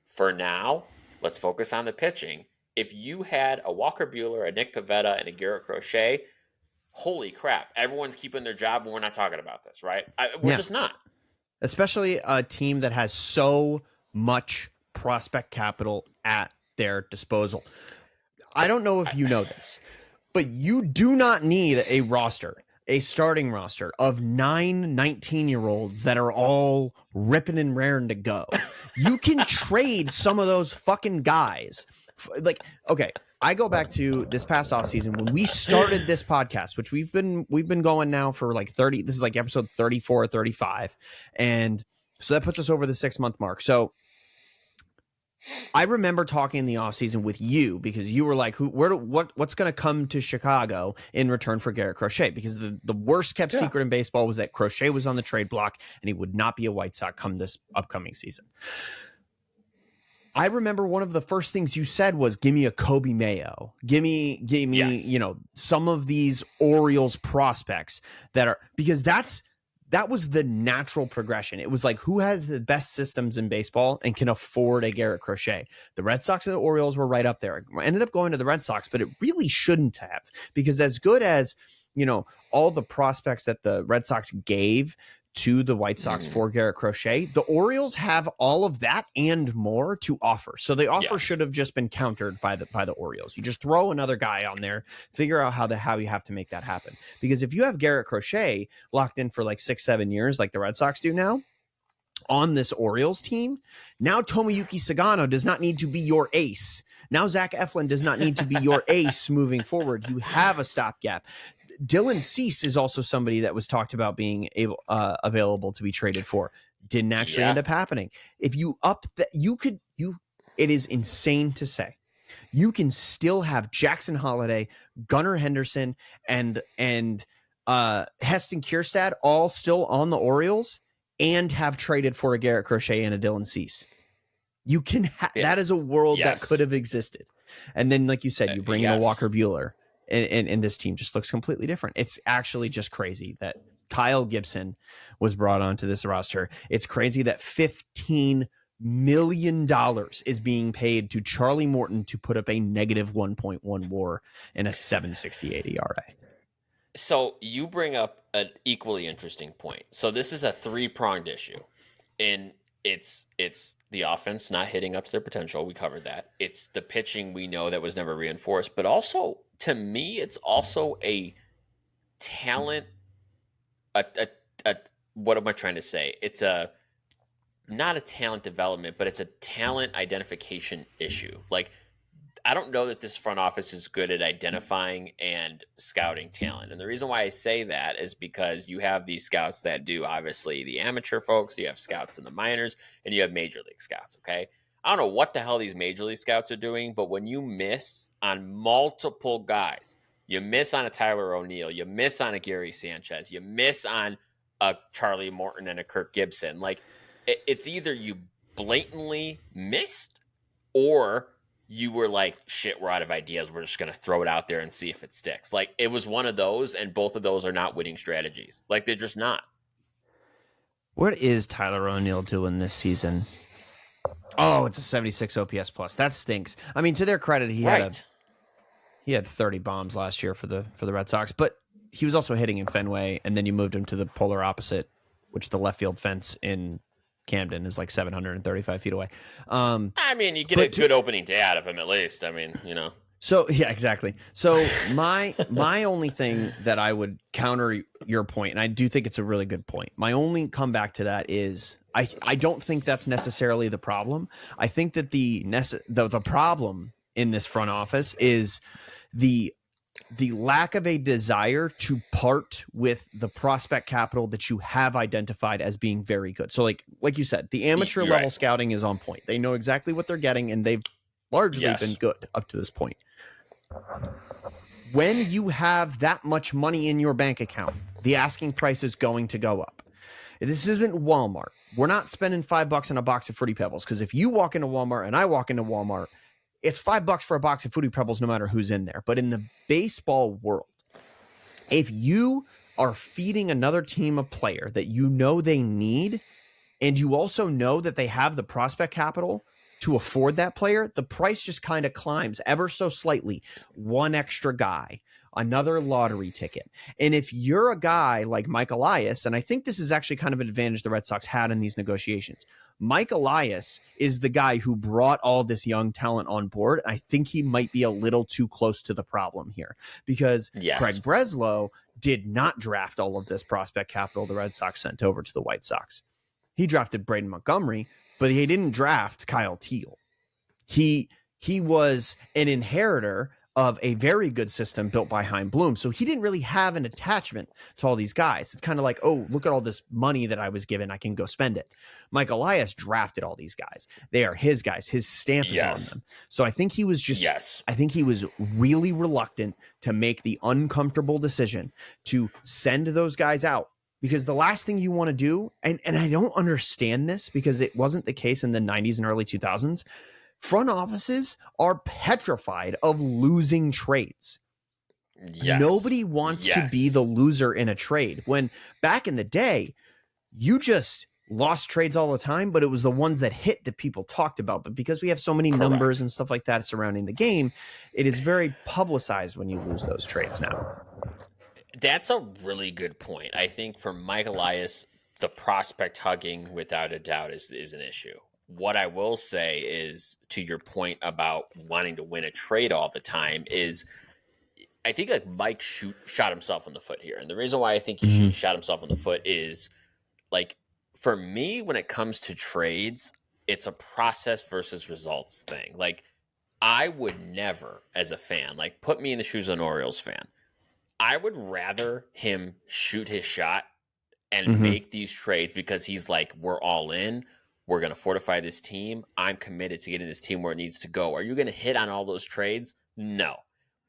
for now, let's focus on the pitching. If you had a Walker Buehler, a Nick Pivetta, and a Garrett Crochet, holy crap, everyone's keeping their job and we're not talking about this, right? We're just not. Especially a team that has so much prospect capital at their disposal. I don't know if you know this, but you do not need a starting roster of 19-year-olds that are all ripping and raring to go. You can trade some of those fucking guys. Like, okay, I go back to this past offseason when we started this podcast, which we've been going now for like 30. This is like episode 34 or 35. And so that puts us over the 6-month mark. So I remember talking in the offseason with you because you were like, what's going to come to Chicago in return for Garrett Crochet? Because the worst kept secret in baseball was that Crochet was on the trade block and he would not be a White Sox come this upcoming season. I remember one of the first things you said was, give me a Kobe Mayo. Give me, some of these Orioles prospects that are, because that was the natural progression. It was like, who has the best systems in baseball and can afford a Garrett Crochet? The Red Sox and the Orioles were right up there. I ended up going to the Red Sox, but it really shouldn't have, because as good as, all the prospects that the Red Sox gave to the White Sox for Garrett Crochet, the Orioles have all of that and more to offer. So the offer should have just been countered by the Orioles. You just throw another guy on there, figure out how you have to make that happen. Because if you have Garrett Crochet locked in for like 6-7 years, like the Red Sox do now, on this Orioles team. Now Tomoyuki Sagano does not need to be your ace. Now Zach Eflin does not need to be your ace moving forward. You have a stopgap. Dylan Cease is also somebody that was talked about being available to be traded for. Didn't actually end up happening. If you up that, it is insane to say you can still have Jackson Holliday, Gunnar Henderson, and Heston Kjerstad all still on the Orioles and have traded for a Garrett Crochet and a Dylan Cease. You can that is a world that could have existed. And then, like you said, you bring in a Walker Buehler, and this team just looks completely different. It's actually just crazy that Kyle Gibson was brought onto this roster. It's crazy that $15 million is being paid to Charlie Morton to put up a negative 1.1 WAR and a 7.68 ERA. So you bring up an equally interesting point. So this is a three-pronged issue, and it's the offense not hitting up to their potential. We covered that. It's the pitching we know that was never reinforced, but also to me, it's also a talent. What am I trying to say? It's not a talent development, but it's a talent identification issue. Like, I don't know that this front office is good at identifying and scouting talent. And the reason why I say that is because you have these scouts that do, obviously, the amateur folks, you have scouts in the minors, and you have major league scouts, okay? I don't know what the hell these major league scouts are doing, but when you miss on multiple guys, you miss on a Tyler O'Neill, you miss on a Gary Sanchez, you miss on a Charlie Morton and a Kirk Gibson. Like, it's either you blatantly missed or you were like, shit, we're out of ideas. We're just going to throw it out there and see if it sticks. Like, it was one of those, and both of those are not winning strategies. Like, they're just not. What is Tyler O'Neill doing this season? Oh, it's a 76 OPS plus. That stinks. I mean, to their credit, he had 30 bombs last year for the Red Sox, but he was also hitting in Fenway, and then you moved him to the polar opposite, which the left field fence in Camden is like 735 feet away. I mean, you get a good opening day out of him at least. I mean, you know. So yeah, exactly. So my only thing that I would counter your point, and I do think it's a really good point. My only comeback to that is I don't think that's necessarily the problem. I think that the problem in this front office is the lack of a desire to part with the prospect capital that you have identified as being very good. So like you said, the amateur level scouting is on point. They know exactly what they're getting, and they've largely been good up to this point. When you have that much money in your bank account, the asking price is going to go up. This isn't Walmart. We're not spending $5 on a box of Fruity Pebbles, because if you walk into Walmart and I walk into Walmart, it's $5 for a box of Fruity Pebbles no matter who's in there. But in the baseball world, if you are feeding another team a player that you know they need, and you also know that they have the prospect capital to afford that player, the price just kind of climbs ever so slightly. One extra guy, another lottery ticket. And if you're a guy like Mike Elias, and I think this is actually kind of an advantage the Red Sox had in these negotiations, Mike Elias is the guy who brought all this young talent on board. I think he might be a little too close to the problem here, because Craig Breslow did not draft all of this prospect capital the Red Sox sent over to the White Sox. He drafted Braden Montgomery, but he didn't draft Kyle Teal. He was an inheritor of a very good system built by Hyde Bloom. So he didn't really have an attachment to all these guys. It's kind of like, oh, look at all this money that I was given. I can go spend it. Mike Elias drafted all these guys. They are his guys. His stamp is on them. So I think he was I think he was really reluctant to make the uncomfortable decision to send those guys out. Because the last thing you want to do, and I don't understand this because it wasn't the case in the 90s and early 2000s, front offices are petrified of losing trades. Nobody wants to be the loser in a trade. When back in the day, you just lost trades all the time, but it was the ones that hit that people talked about. But because we have so many numbers and stuff like that surrounding the game, it is very publicized when you lose those trades now. That's a really good point. I think for Mike Elias, the prospect hugging, without a doubt, is an issue. What I will say is, to your point about wanting to win a trade all the time, is I think like Mike shot himself in the foot here. And the reason why I think he shot himself in the foot is, like, for me, when it comes to trades, it's a process versus results thing. Like, I would never, as a fan, like, put me in the shoes of an Orioles fan. I would rather him shoot his shot and Mm-hmm. make these trades because he's like, we're all in. We're going to fortify this team. I'm committed to getting this team where it needs to go. Are you going to hit on all those trades? No.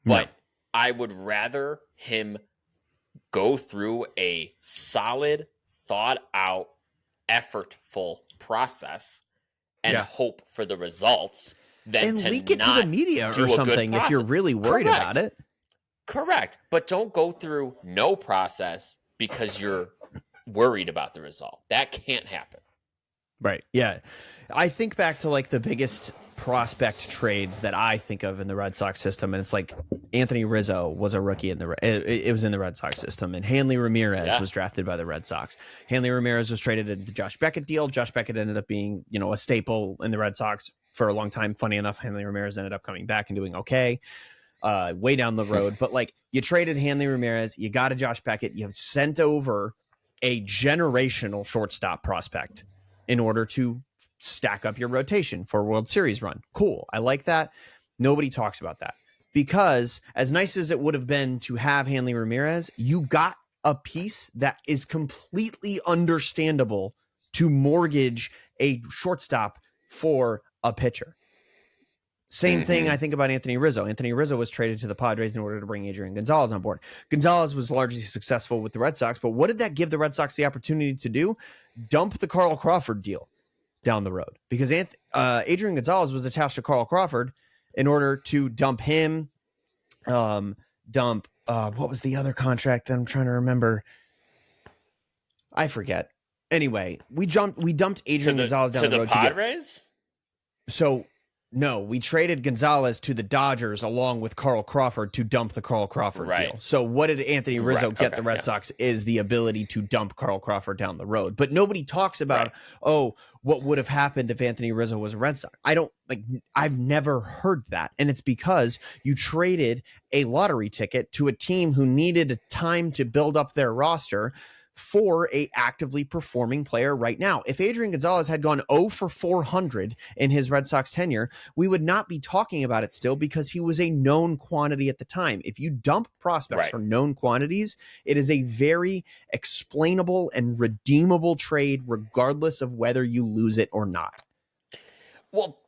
No. But I would rather him go through a solid, thought out, effortful process and Yeah. hope for the results than And to leak it to the not media or do a good something if you're process. really worried about it. Correct. But don't go through no process because you're worried about the result. That can't happen. Right. Yeah. I think back to like the biggest prospect trades that I think of in the Red Sox system, and it's like Anthony Rizzo was a rookie in the it was in the Red Sox system, and Hanley Ramirez was drafted by the Red Sox. Hanley Ramirez was traded in the Josh Beckett deal. Josh Beckett ended up being, you know, a staple in the Red Sox for a long time. Funny enough, Hanley Ramirez ended up coming back and doing okay way down the road. But like, you traded Hanley Ramirez, you got a Josh Beckett, you have sent over a generational shortstop prospect in order to stack up your rotation for a World Series run. Cool. I like that. Nobody talks about that because as nice as it would have been to have Hanley Ramirez, you got a piece that is completely understandable to mortgage a shortstop for a pitcher. Same thing I think about Anthony Rizzo. Anthony Rizzo was traded to the Padres in order to bring Adrian Gonzalez on board. Gonzalez was largely successful with the Red Sox, but what did that give the Red Sox the opportunity to do? Dump the Carl Crawford deal down the road, because Adrian Gonzalez was attached to Carl Crawford in order to dump him. What was the other contract that I'm trying to remember? I forget. Anyway, we dumped Adrian Gonzalez down the road Padres? So no, we traded Gonzalez to the Dodgers along with Carl Crawford to dump the Carl Crawford deal. So what did Anthony Rizzo get the Red Sox is the ability to dump Carl Crawford down the road. But nobody talks about, what would have happened if Anthony Rizzo was a Red Sox. I've never heard that. And it's because you traded a lottery ticket to a team who needed time to build up their roster for a actively performing player right now. If Adrian Gonzalez had gone 0 for 400 in his Red Sox tenure, we would not be talking about it still because he was a known quantity at the time. If you dump prospects for known quantities, it is a very explainable and redeemable trade regardless of whether you lose it or not. Well,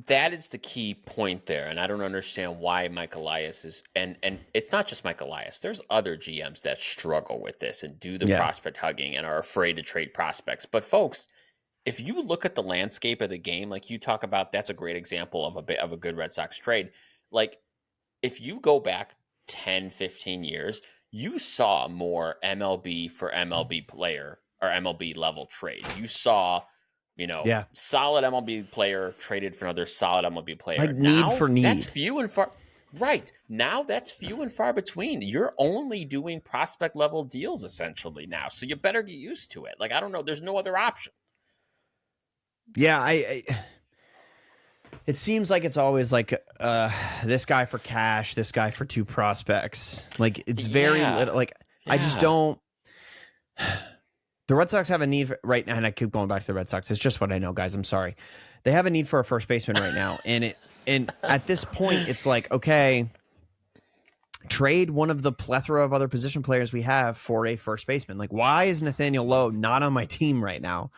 that is the key point there, and I don't understand why Mike Elias is, and it's not just Mike Elias. There's other GMs that struggle with this and do the prospect hugging and are afraid to trade prospects. But folks, if you look at the landscape of the game, like you talk about, that's a great example of a good Red Sox trade. Like, if you go back 10, 15 years, you saw more MLB for MLB player or MLB level trade. You saw, solid MLB player traded for another solid MLB player. Like need for need. That's few and far. Right. Now that's few and far between. You're only doing prospect level deals essentially now. So you better get used to it. Like, I don't know. There's no other option. Yeah, it seems like it's always like this guy for cash, this guy for two prospects. Like, it's very I just don't. The Red Sox have a need right now, and I keep going back to the Red Sox. It's just what I know, guys. I'm sorry. They have a need for a first baseman right now, and at this point, it's like, okay, trade one of the plethora of other position players we have for a first baseman. Like, why is Nathaniel Lowe not on my team right now?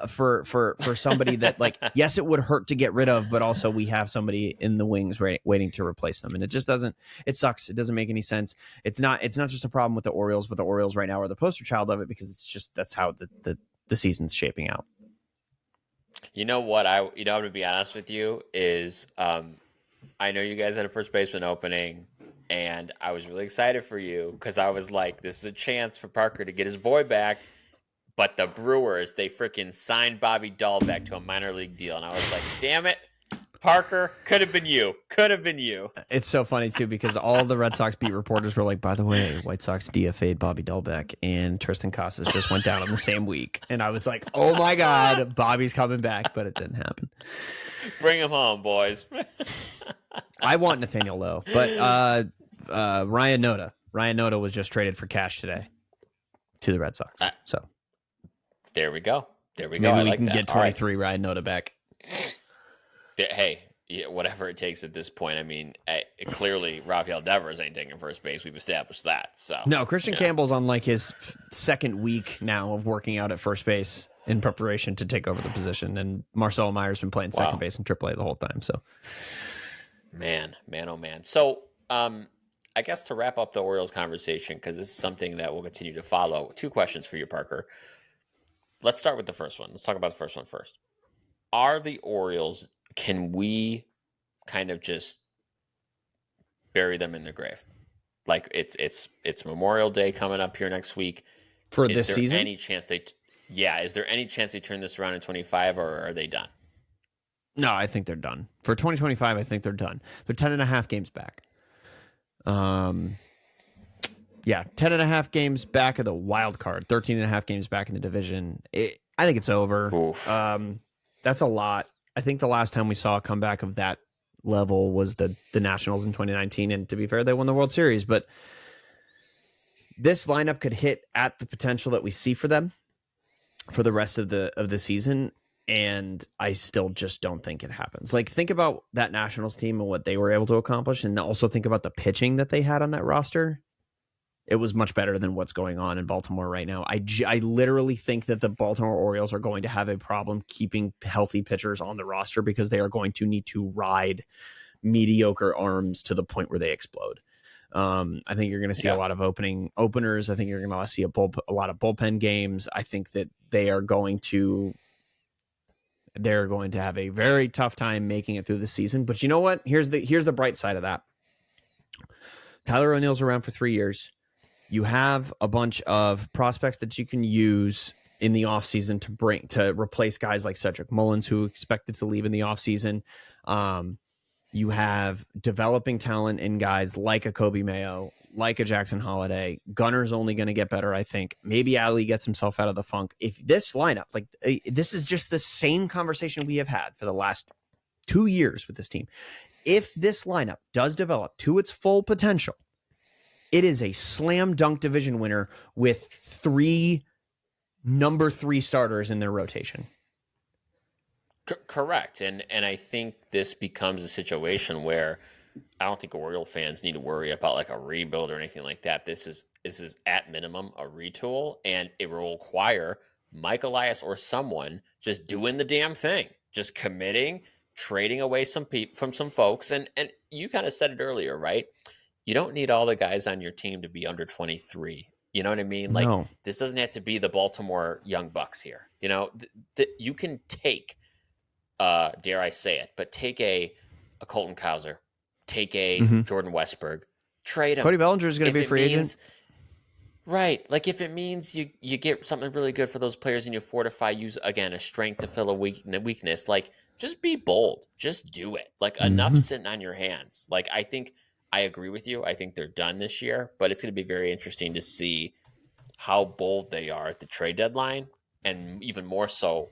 For somebody that, like, yes, it would hurt to get rid of, but also we have somebody in the wings waiting to replace them, and it just doesn't. It sucks. It doesn't make any sense. It's not just a problem with the Orioles, but the Orioles right now are the poster child of it because it's just that's how the season's shaping out. You know what? I'm to be honest with you is I know you guys had a first baseman opening, and I was really excited for you because I was like, this is a chance for Parker to get his boy back. But the Brewers, they freaking signed Bobby Dahlbeck to a minor league deal. And I was like, damn it, Parker, could have been you. Could have been you. It's so funny, too, because all the Red Sox beat reporters were like, by the way, White Sox DFA'd Bobby Dahlbeck, and Tristan Casas just went down on the same week. And I was like, oh, my God, Bobby's coming back. But it didn't happen. Bring him home, boys. I want Nathaniel Lowe. But Ryan Noda was just traded for cash today to the Red Sox. So. There we go. There we go. Maybe I we like can that. get 23 Ryan Noda back. Hey, yeah, whatever it takes at this point. I mean, clearly Rafael Devers ain't taking first base. We've established that. So no, Christian Campbell's on like his second week now of working out at first base in preparation to take over the position, and Marcelo Meyer's been playing second base in AAA the whole time. So, man, oh man. So, I guess to wrap up the Orioles conversation, because this is something that we'll continue to follow. 2 questions for you, Parker. Let's start with the first one. Let's talk about the first one first. Are the Orioles? Can we kind of just bury them in the grave? Like it's Memorial Day coming up here next week. For this season? Is there any chance they turn this around in 25, or are they done? No, I think they're done. For 2025, I think they're done. They're 10.5 games back. 10.5 games back of the wild card, 13.5 games back in the division. I think it's over. That's a lot. I think the last time we saw a comeback of that level was the Nationals in 2019, and to be fair, they won the World Series. But this lineup could hit at the potential that we see for them for the rest of the season, and I still just don't think it happens. Like, think about that Nationals team and what they were able to accomplish, and also think about the pitching that they had on that roster. It was much better than what's going on in Baltimore right now. I literally think that the Baltimore Orioles are going to have a problem keeping healthy pitchers on the roster because they are going to need to ride mediocre arms to the point where they explode. I think you're going to see a lot of openers. I think you're going to see a lot of bullpen games. I think that they're going to have a very tough time making it through the season. But you know what? Here's the bright side of that. Tyler O'Neill's around for 3 years. You have a bunch of prospects that you can use in the offseason to replace guys like Cedric Mullins, who expected to leave in the offseason. You have developing talent in guys like a Kobe Mayo, like a Jackson Holiday. Gunner's only going to get better, I think. Maybe Ali gets himself out of the funk. If this lineup, this is just the same conversation we have had for the last 2 years with this team. If this lineup does develop to its full potential, it is a slam dunk division winner with 3 number 3 starters in their rotation. Correct. And I think this becomes a situation where I don't think Oriole fans need to worry about like a rebuild or anything like that. This is at minimum a retool, and it will require Mike Elias or someone just doing the damn thing, just committing, trading away from some folks. And you kind of said it earlier, right? You don't need all the guys on your team to be under 23. You know what I mean? Like, no. This doesn't have to be the Baltimore Young Bucks here. You know, you can take, dare I say it, but take a Colton Cowser, take a Jordan Westberg, trade him. Cody Bellinger is going to be a free agent. Right. Like, if it means you get something really good for those players and you fortify, use, again, a strength to fill a weakness, like, just be bold. Just do it. Like, enough sitting on your hands. Like, I agree with you. I think they're done this year, but it's going to be very interesting to see how bold they are at the trade deadline, and even more so,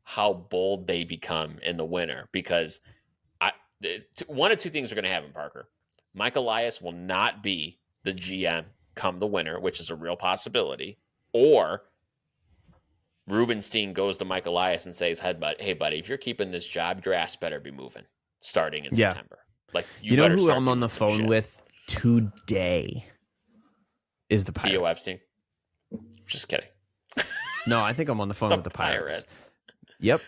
how bold they become in the winter. Because one of 2 things are going to happen, Parker. Mike Elias will not be the GM come the winter, which is a real possibility, or Rubenstein goes to Mike Elias and says, "Hey, buddy, if you're keeping this job, your ass better be moving starting in September." Like, you know who I'm on the phone with today is the Pirates. Theo Epstein. Just kidding. No, I think I'm on the phone with the Pirates. Yep.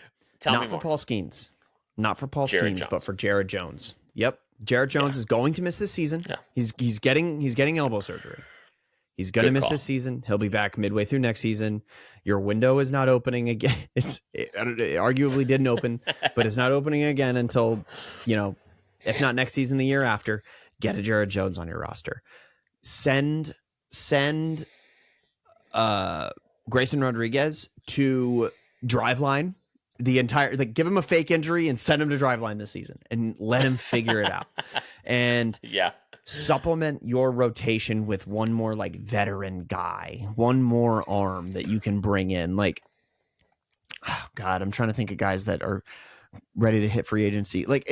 Not for Paul Skeens. Not for Paul Skeens, but for Jared Jones. Yep. Jared Jones is going to miss this season. Yeah. He's getting elbow surgery. He's going to miss this season. He'll be back midway through next season. Your window is not opening again. It arguably didn't open, but it's not opening again until, if not next season, the year after. Get a Jared Jones on your roster. Send Grayson Rodriguez to Driveline. Give him a fake injury and send him to Driveline this season and let him figure it out. And supplement your rotation with one more like veteran guy, one more arm that you can bring in. Like, oh God, I'm trying to think of guys that are ready to hit free agency. Like,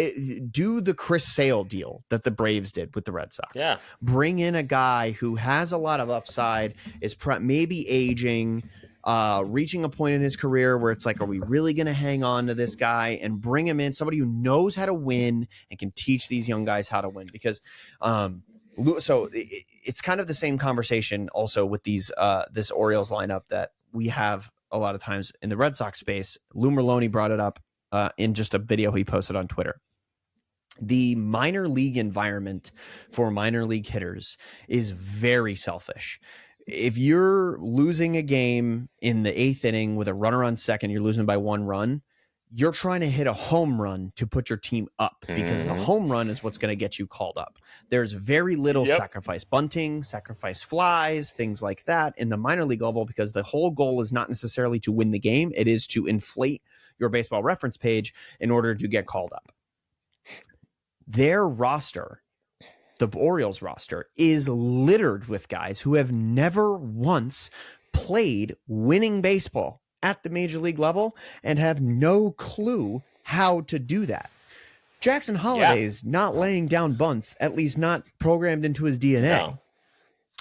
do the Chris Sale deal that the Braves did with the Red Sox. Bring in a guy who has a lot of upside, is maybe aging, reaching a point in his career where it's like, are we really going to hang on to this guy and bring him in, somebody who knows how to win and can teach these young guys how to win? Because so it's kind of the same conversation also with this Orioles lineup that we have a lot of times in the Red Sox space. Lou Merloni brought it up in just a video he posted on Twitter. The minor league environment for minor league hitters is very selfish. If you're losing a game in the 8th inning with a runner on second, you're losing by 1 run, you're trying to hit a home run to put your team up, because a home run is what's going to get you called up. There's very little sacrifice bunting, sacrifice flies, things like that in the minor league level, because the whole goal is not necessarily to win the game. It is to inflate your baseball reference page in order to get called up. Their roster, the Orioles roster, is littered with guys who have never once played winning baseball at the major league level and have no clue how to do that. Jackson Holliday's not laying down bunts, at least not programmed into his DNA. No.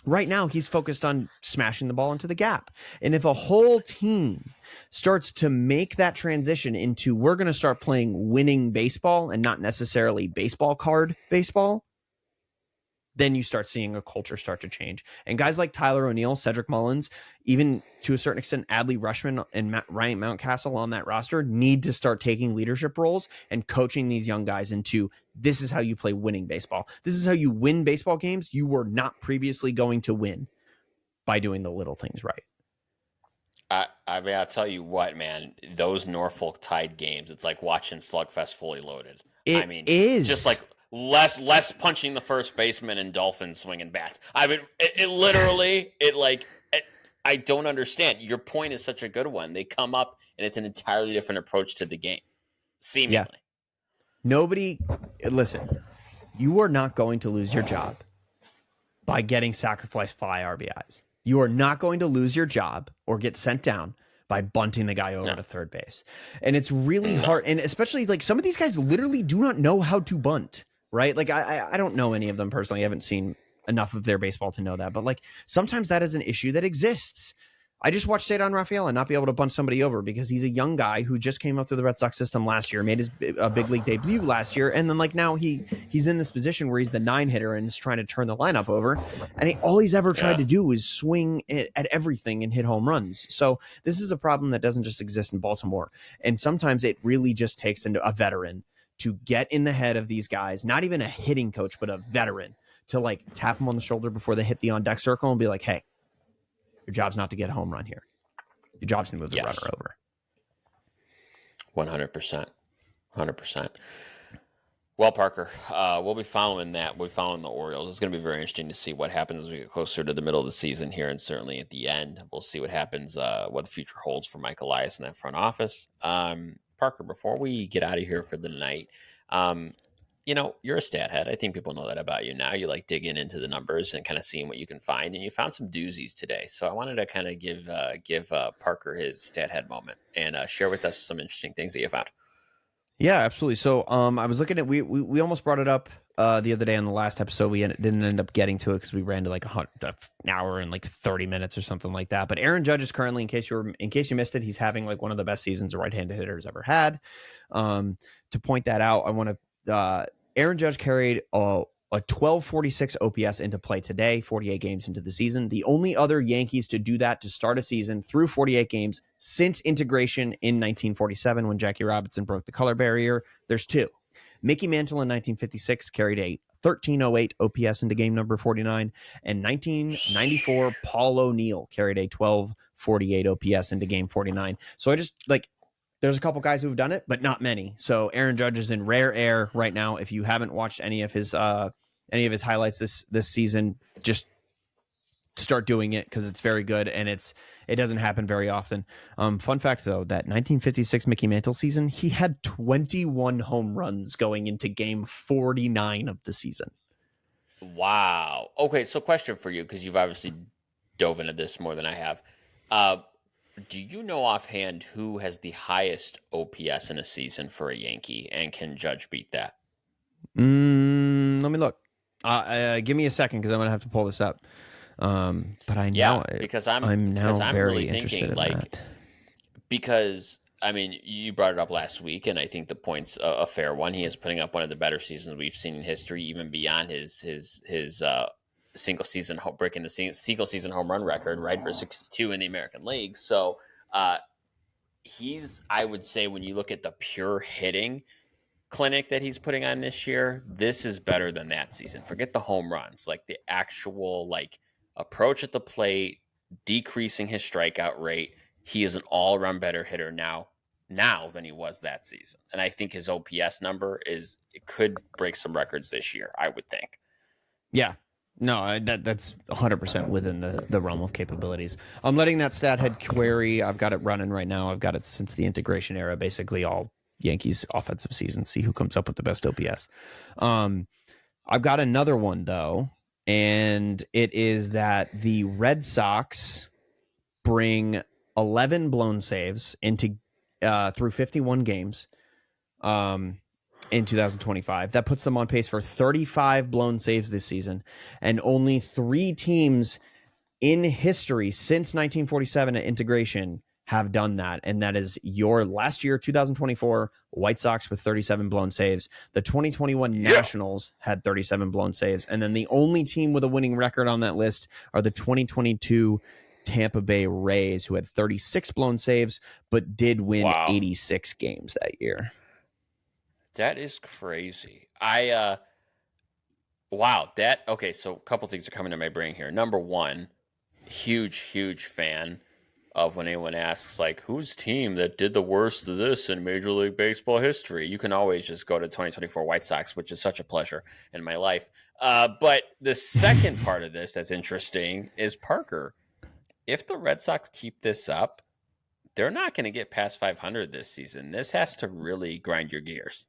Right now, he's focused on smashing the ball into the gap. And if a whole team starts to make that transition into, we're going to start playing winning baseball and not necessarily baseball card baseball, then you start seeing a culture start to change. And guys like Tyler O'Neill, Cedric Mullins, even to a certain extent, Adley Rushman and Ryan Mountcastle on that roster need to start taking leadership roles and coaching these young guys into, this is how you play winning baseball. This is how you win baseball games you were not previously going to win, by doing the little things right. I mean, I'll tell you what, man, those Norfolk Tide games, it's like watching Slugfest Fully Loaded. It is just like less punching the first baseman and Dolphins swinging bats. I mean, it literally, I don't understand. Your point is such a good one. They come up and it's an entirely different approach to the game, seemingly. Yeah. Listen, you are not going to lose your job by getting sacrificed fly RBIs. You are not going to lose your job or get sent down by bunting the guy over to third base. And it's really hard. And especially like some of these guys literally do not know how to bunt, right? Like I don't know any of them personally. I haven't seen enough of their baseball to know that. But like sometimes that is an issue that exists. I just watched Cedar Rafaela not be able to bunt somebody over because he's a young guy who just came up through the Red Sox system last year, made his big league debut last year, and then like now he's in this position where he's the 9 hitter and is trying to turn the lineup over, and all he's ever tried to do is swing at everything and hit home runs. So this is a problem that doesn't just exist in Baltimore, and sometimes it really just takes into a veteran to get in the head of these guys, not even a hitting coach, but a veteran, to like tap them on the shoulder before they hit the on deck circle and be like, hey, your job's not to get a home run here. Your job's to move the runner over. 100%. 100%. Well, Parker, we'll be following that. We'll be following the Orioles. It's going to be very interesting to see what happens as we get closer to the middle of the season here, and certainly at the end. We'll see what happens, what the future holds for Mike Elias in that front office. Parker, before we get out of here for the night, you know, you're a stat head. I think people know that about you now. You like digging into the numbers and kind of seeing what you can find, and you found some doozies today. So I wanted to kind of give Parker his stat head moment and share with us some interesting things that you found. Yeah, absolutely. So I was looking at, we almost brought it up the other day on the last episode. We didn't end up getting to it because we ran to like an hour and like 30 minutes or something like that. But Aaron Judge is currently, in case you missed it, he's having like one of the best seasons a right-handed hitter has ever had. To point that out, I want to Aaron Judge carried a 1246 OPS into play today, 48 games into the season. The only other Yankees to do that to start a season through 48 games since integration in 1947 when Jackie Robinson broke the color barrier, there's 2. Mickey Mantle in 1956 carried a 1308 OPS into game number 49, and 1994 Paul O'Neill carried a 1248 OPS into game 49. So I just like, there's a couple guys who've done it, but not many. So Aaron Judge is in rare air right now. If you haven't watched any of his highlights this season, just start doing it because it's very good and it doesn't happen very often. Fun fact though, that 1956 Mickey Mantle season, he had 21 home runs going into game 49 of the season. Wow. Okay, so question for you, because you've obviously dove into this more than I have. Do you know offhand who has the highest OPS in a season for a Yankee, and can Judge beat that? Let me look. Give me a second because I'm going to have to pull this up. But Yeah, because I'm now I'm really very interested thinking in like that. because I mean you brought it up last week, and I think the point's a fair one. He is putting up one of the better seasons we've seen in history, even beyond his breaking the single season home run record, right, for 62 in the American League. So uh, he's, I would say, when you look at the pure hitting clinic that he's putting on this year, this is better than that season. Forget the home runs, like the actual like approach at the plate, decreasing his strikeout rate. He is an all-around better hitter now than he was that season. And I think his OPS number is it could break some records this year, I would think. Yeah. No, that's 100% within the realm of capabilities. I'm letting that stat head query. I've got it running right now. I've got it since the integration era, basically all Yankees offensive season. See who comes up with the best OPS. I've got another one though, and it is that the Red Sox bring 11 blown saves into through 51 games. In 2025. That puts them on pace for 35 blown saves this season, and only 3 teams in history since 1947 at integration have done that. And that is your last year, 2024, White Sox with 37 blown saves. The 2021 Yeah. Nationals had 37 blown saves. And then the only team with a winning record on that list are the 2022 Tampa Bay Rays, who had 36 blown saves, but did win Wow. 86 games that year. That is crazy. I wow, that okay, so a couple things are coming to my brain here. Number one, huge fan of when anyone asks like whose team that did the worst of this in Major League Baseball history. You can always just go to 2024 White Sox, which is such a pleasure in my life. But the second part of this that's interesting is Parker. If the Red Sox keep this up, they're not going to get past 500 this season. This has to really grind your gears.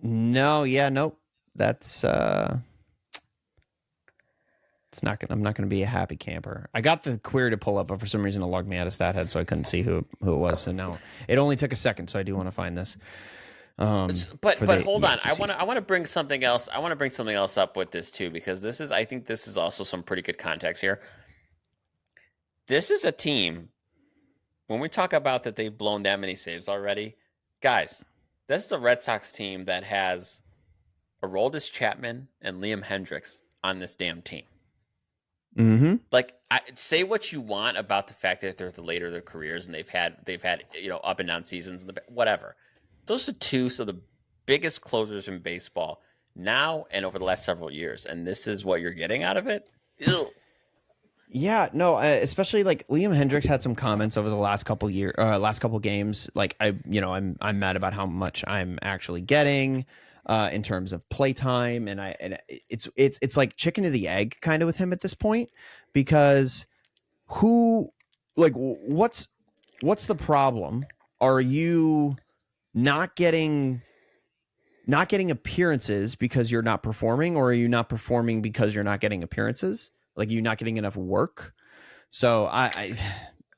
No, yeah, nope. That's it's not gonna I'm not gonna be a happy camper. I got the query to pull up, but for some reason it logged me out of StatHead, so I couldn't see who it was. So now it only took a second, so I do want to find this. But For but the hold on, Yankee season. I want to bring something else. I want to bring something else up with this too, because I think this is also some pretty good context here. This is a team, when we talk about that they've blown that many saves already, guys, this is a Red Sox team that has Aroldis Chapman and Liam Hendricks on this damn team. Mm-hmm. Like, say what you want about the fact that they're at the later of their careers and they've had up and down seasons and whatever. Those are two of the biggest closers in baseball now and over the last several years, and this is what you're getting out of it. Ew. Yeah, no, especially like Liam Hendricks had some comments over the last couple games. Like I'm mad about how much I'm actually getting in terms of play time, and it's like chicken to the egg kind of with him at this point, because who like what's the problem? Are you not getting appearances because you're not performing, or are you not performing because you're not getting appearances? Like you're not getting enough work. So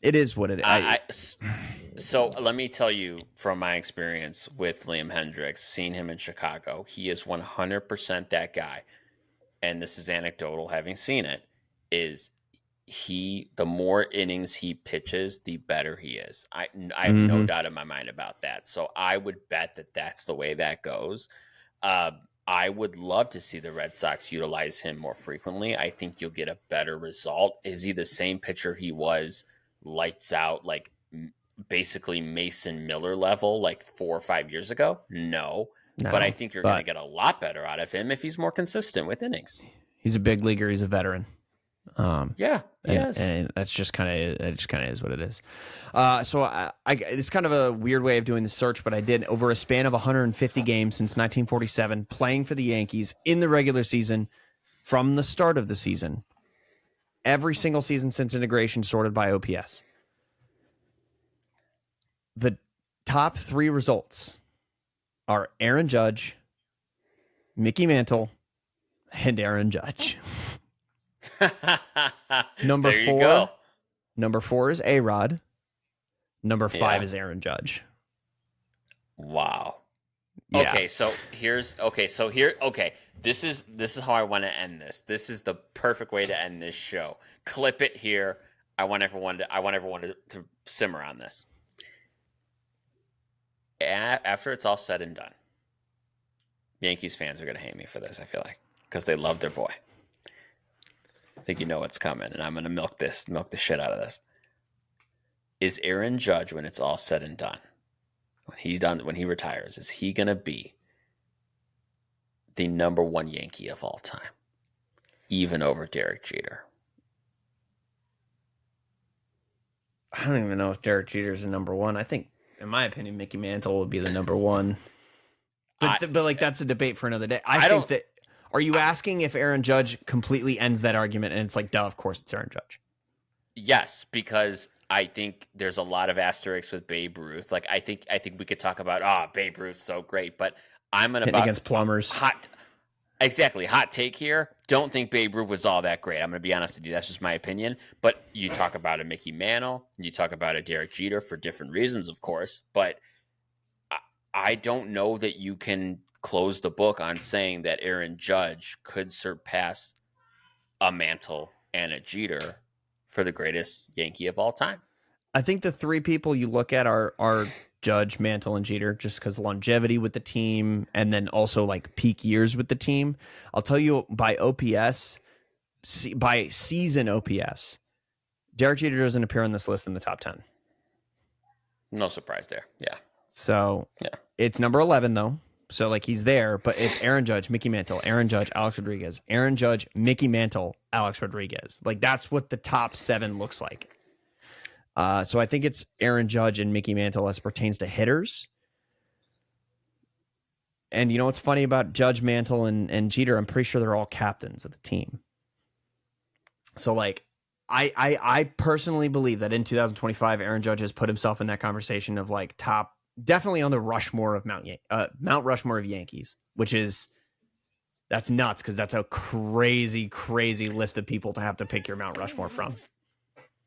it is what it is. So let me tell you from my experience with Liam Hendricks, seeing him in Chicago, he is 100% that guy. And this is anecdotal, having seen it, is the more innings he pitches, the better he is. I have no Mm-hmm. doubt in my mind about that. So I would bet that that's the way that goes. Uh, I would love to see the Red Sox utilize him more frequently. I think you'll get a better result. Is he the same pitcher he was lights out, like basically Mason Miller level, like 4 or 5 years ago? No. But I No, think you're going to but get a lot better out of him if he's more consistent with innings. he's a big leaguer. He's a veteran. Yeah, yes. And that's just kind of is what it is. So it's kind of a weird way of doing the search, but I did over a span of 150 games since 1947, playing for the Yankees in the regular season from the start of the season. Every single season since integration, sorted by OPS. The top 3 results are Aaron Judge, Mickey Mantle, and Aaron Judge. Number There you 4, go. number 4 is A-Rod. Number 5 Yeah. is Aaron Judge. Wow. Yeah. Okay, so this is how I want to end this. This is the perfect way to end this show. Clip it here. I want everyone to simmer on this. After it's all said and done, Yankees fans are going to hate me for this, I feel like, because they love their boy. I think you know what's coming, and I'm going to milk the shit out of this. Is Aaron Judge, when it's all said and done, when he retires, is he going to be the number one Yankee of all time, even over Derek Jeter? I don't even know if Derek Jeter is the number one. I think, in my opinion, Mickey Mantle would be the number one. But like that's a debate for another day. I think that. Are you asking if Aaron Judge completely ends that argument? And it's like, duh, of course it's Aaron Judge. Yes, because I think there's a lot of asterisks with Babe Ruth. Like I think we could talk about Babe Ruth's so great, but I'm gonna hitting against plumbers. Hot take here. Don't think Babe Ruth was all that great. I'm gonna be honest with you. That's just my opinion. But you talk about a Mickey Mantle, you talk about a Derek Jeter for different reasons, of course. But I don't know that you can close the book on saying that Aaron Judge could surpass a Mantle and a Jeter for the greatest Yankee of all time. I think the three people you look at are Judge, Mantle, and Jeter, just because longevity with the team, and then also like peak years with the team. I'll tell you by OPS, by season OPS, Derek Jeter doesn't appear on this list in the top 10. No surprise there. Yeah. So it's number 11 though. So like he's there, but it's Aaron Judge, Mickey Mantle, Aaron Judge, Alex Rodriguez, Aaron Judge, Mickey Mantle, Alex Rodriguez. Like that's what the top 7 looks like. So I think it's Aaron Judge and Mickey Mantle as it pertains to hitters. And you know what's funny about Judge, Mantle, and Jeter? I'm pretty sure they're all captains of the team. So like I personally believe that in 2025, Aaron Judge has put himself in that conversation of like top, definitely on the Rushmore of Mount Rushmore of Yankees, that's nuts because that's a crazy list of people to have to pick your Mount Rushmore from.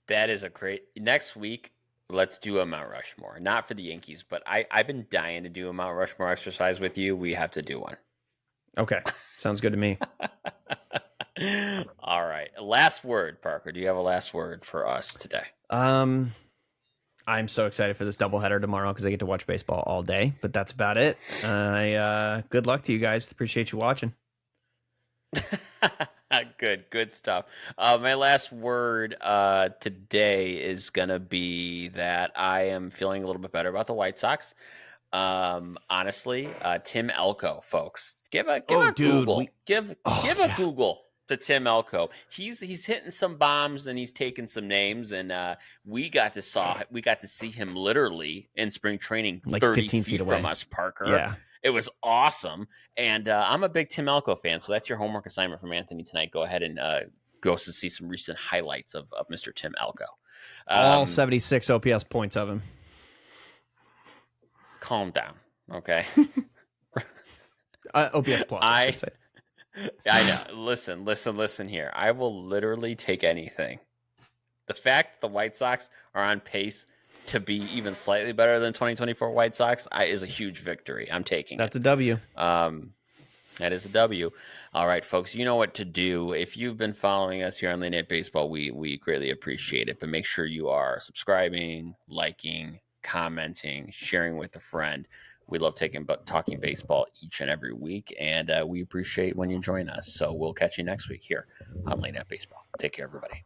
That is a great. Next week, let's do a Mount Rushmore. Not for the Yankees, but I've been dying to do a Mount Rushmore exercise with you. We have to do one. Okay. Sounds good to me. All right. Last word, Parker. Do you have a last word for us today? I'm so excited for this doubleheader tomorrow because I get to watch baseball all day, but that's about it. Good luck to you guys. Appreciate you watching. Good stuff. My last word today is gonna be that I am feeling a little bit better about the White Sox. Honestly, Tim Elko, folks, give a Google. Give a Google to Tim Elko. He's hitting some bombs and he's taking some names, and we got to see him literally in spring training, like 30 feet from us, Parker. Yeah. It was awesome, and I'm a big Tim Elko fan, so that's your homework assignment from Anthony tonight. Go ahead and go to see some recent highlights of Mr. Tim Elko. All 76 OPS points of him. Calm down, okay? OPS plus. I know. Listen here. I will literally take anything. The fact the White Sox are on pace to be even slightly better than 2024 White Sox is a huge victory. I'm taking That's a W. That is a W. All right, folks, you know what to do. If you've been following us here on Late Night Baseball, we greatly appreciate it. But make sure you are subscribing, liking, commenting, sharing with a friend. We love talking baseball each and every week, and we appreciate when you join us. So we'll catch you next week here on Late Night Baseball. Take care, everybody.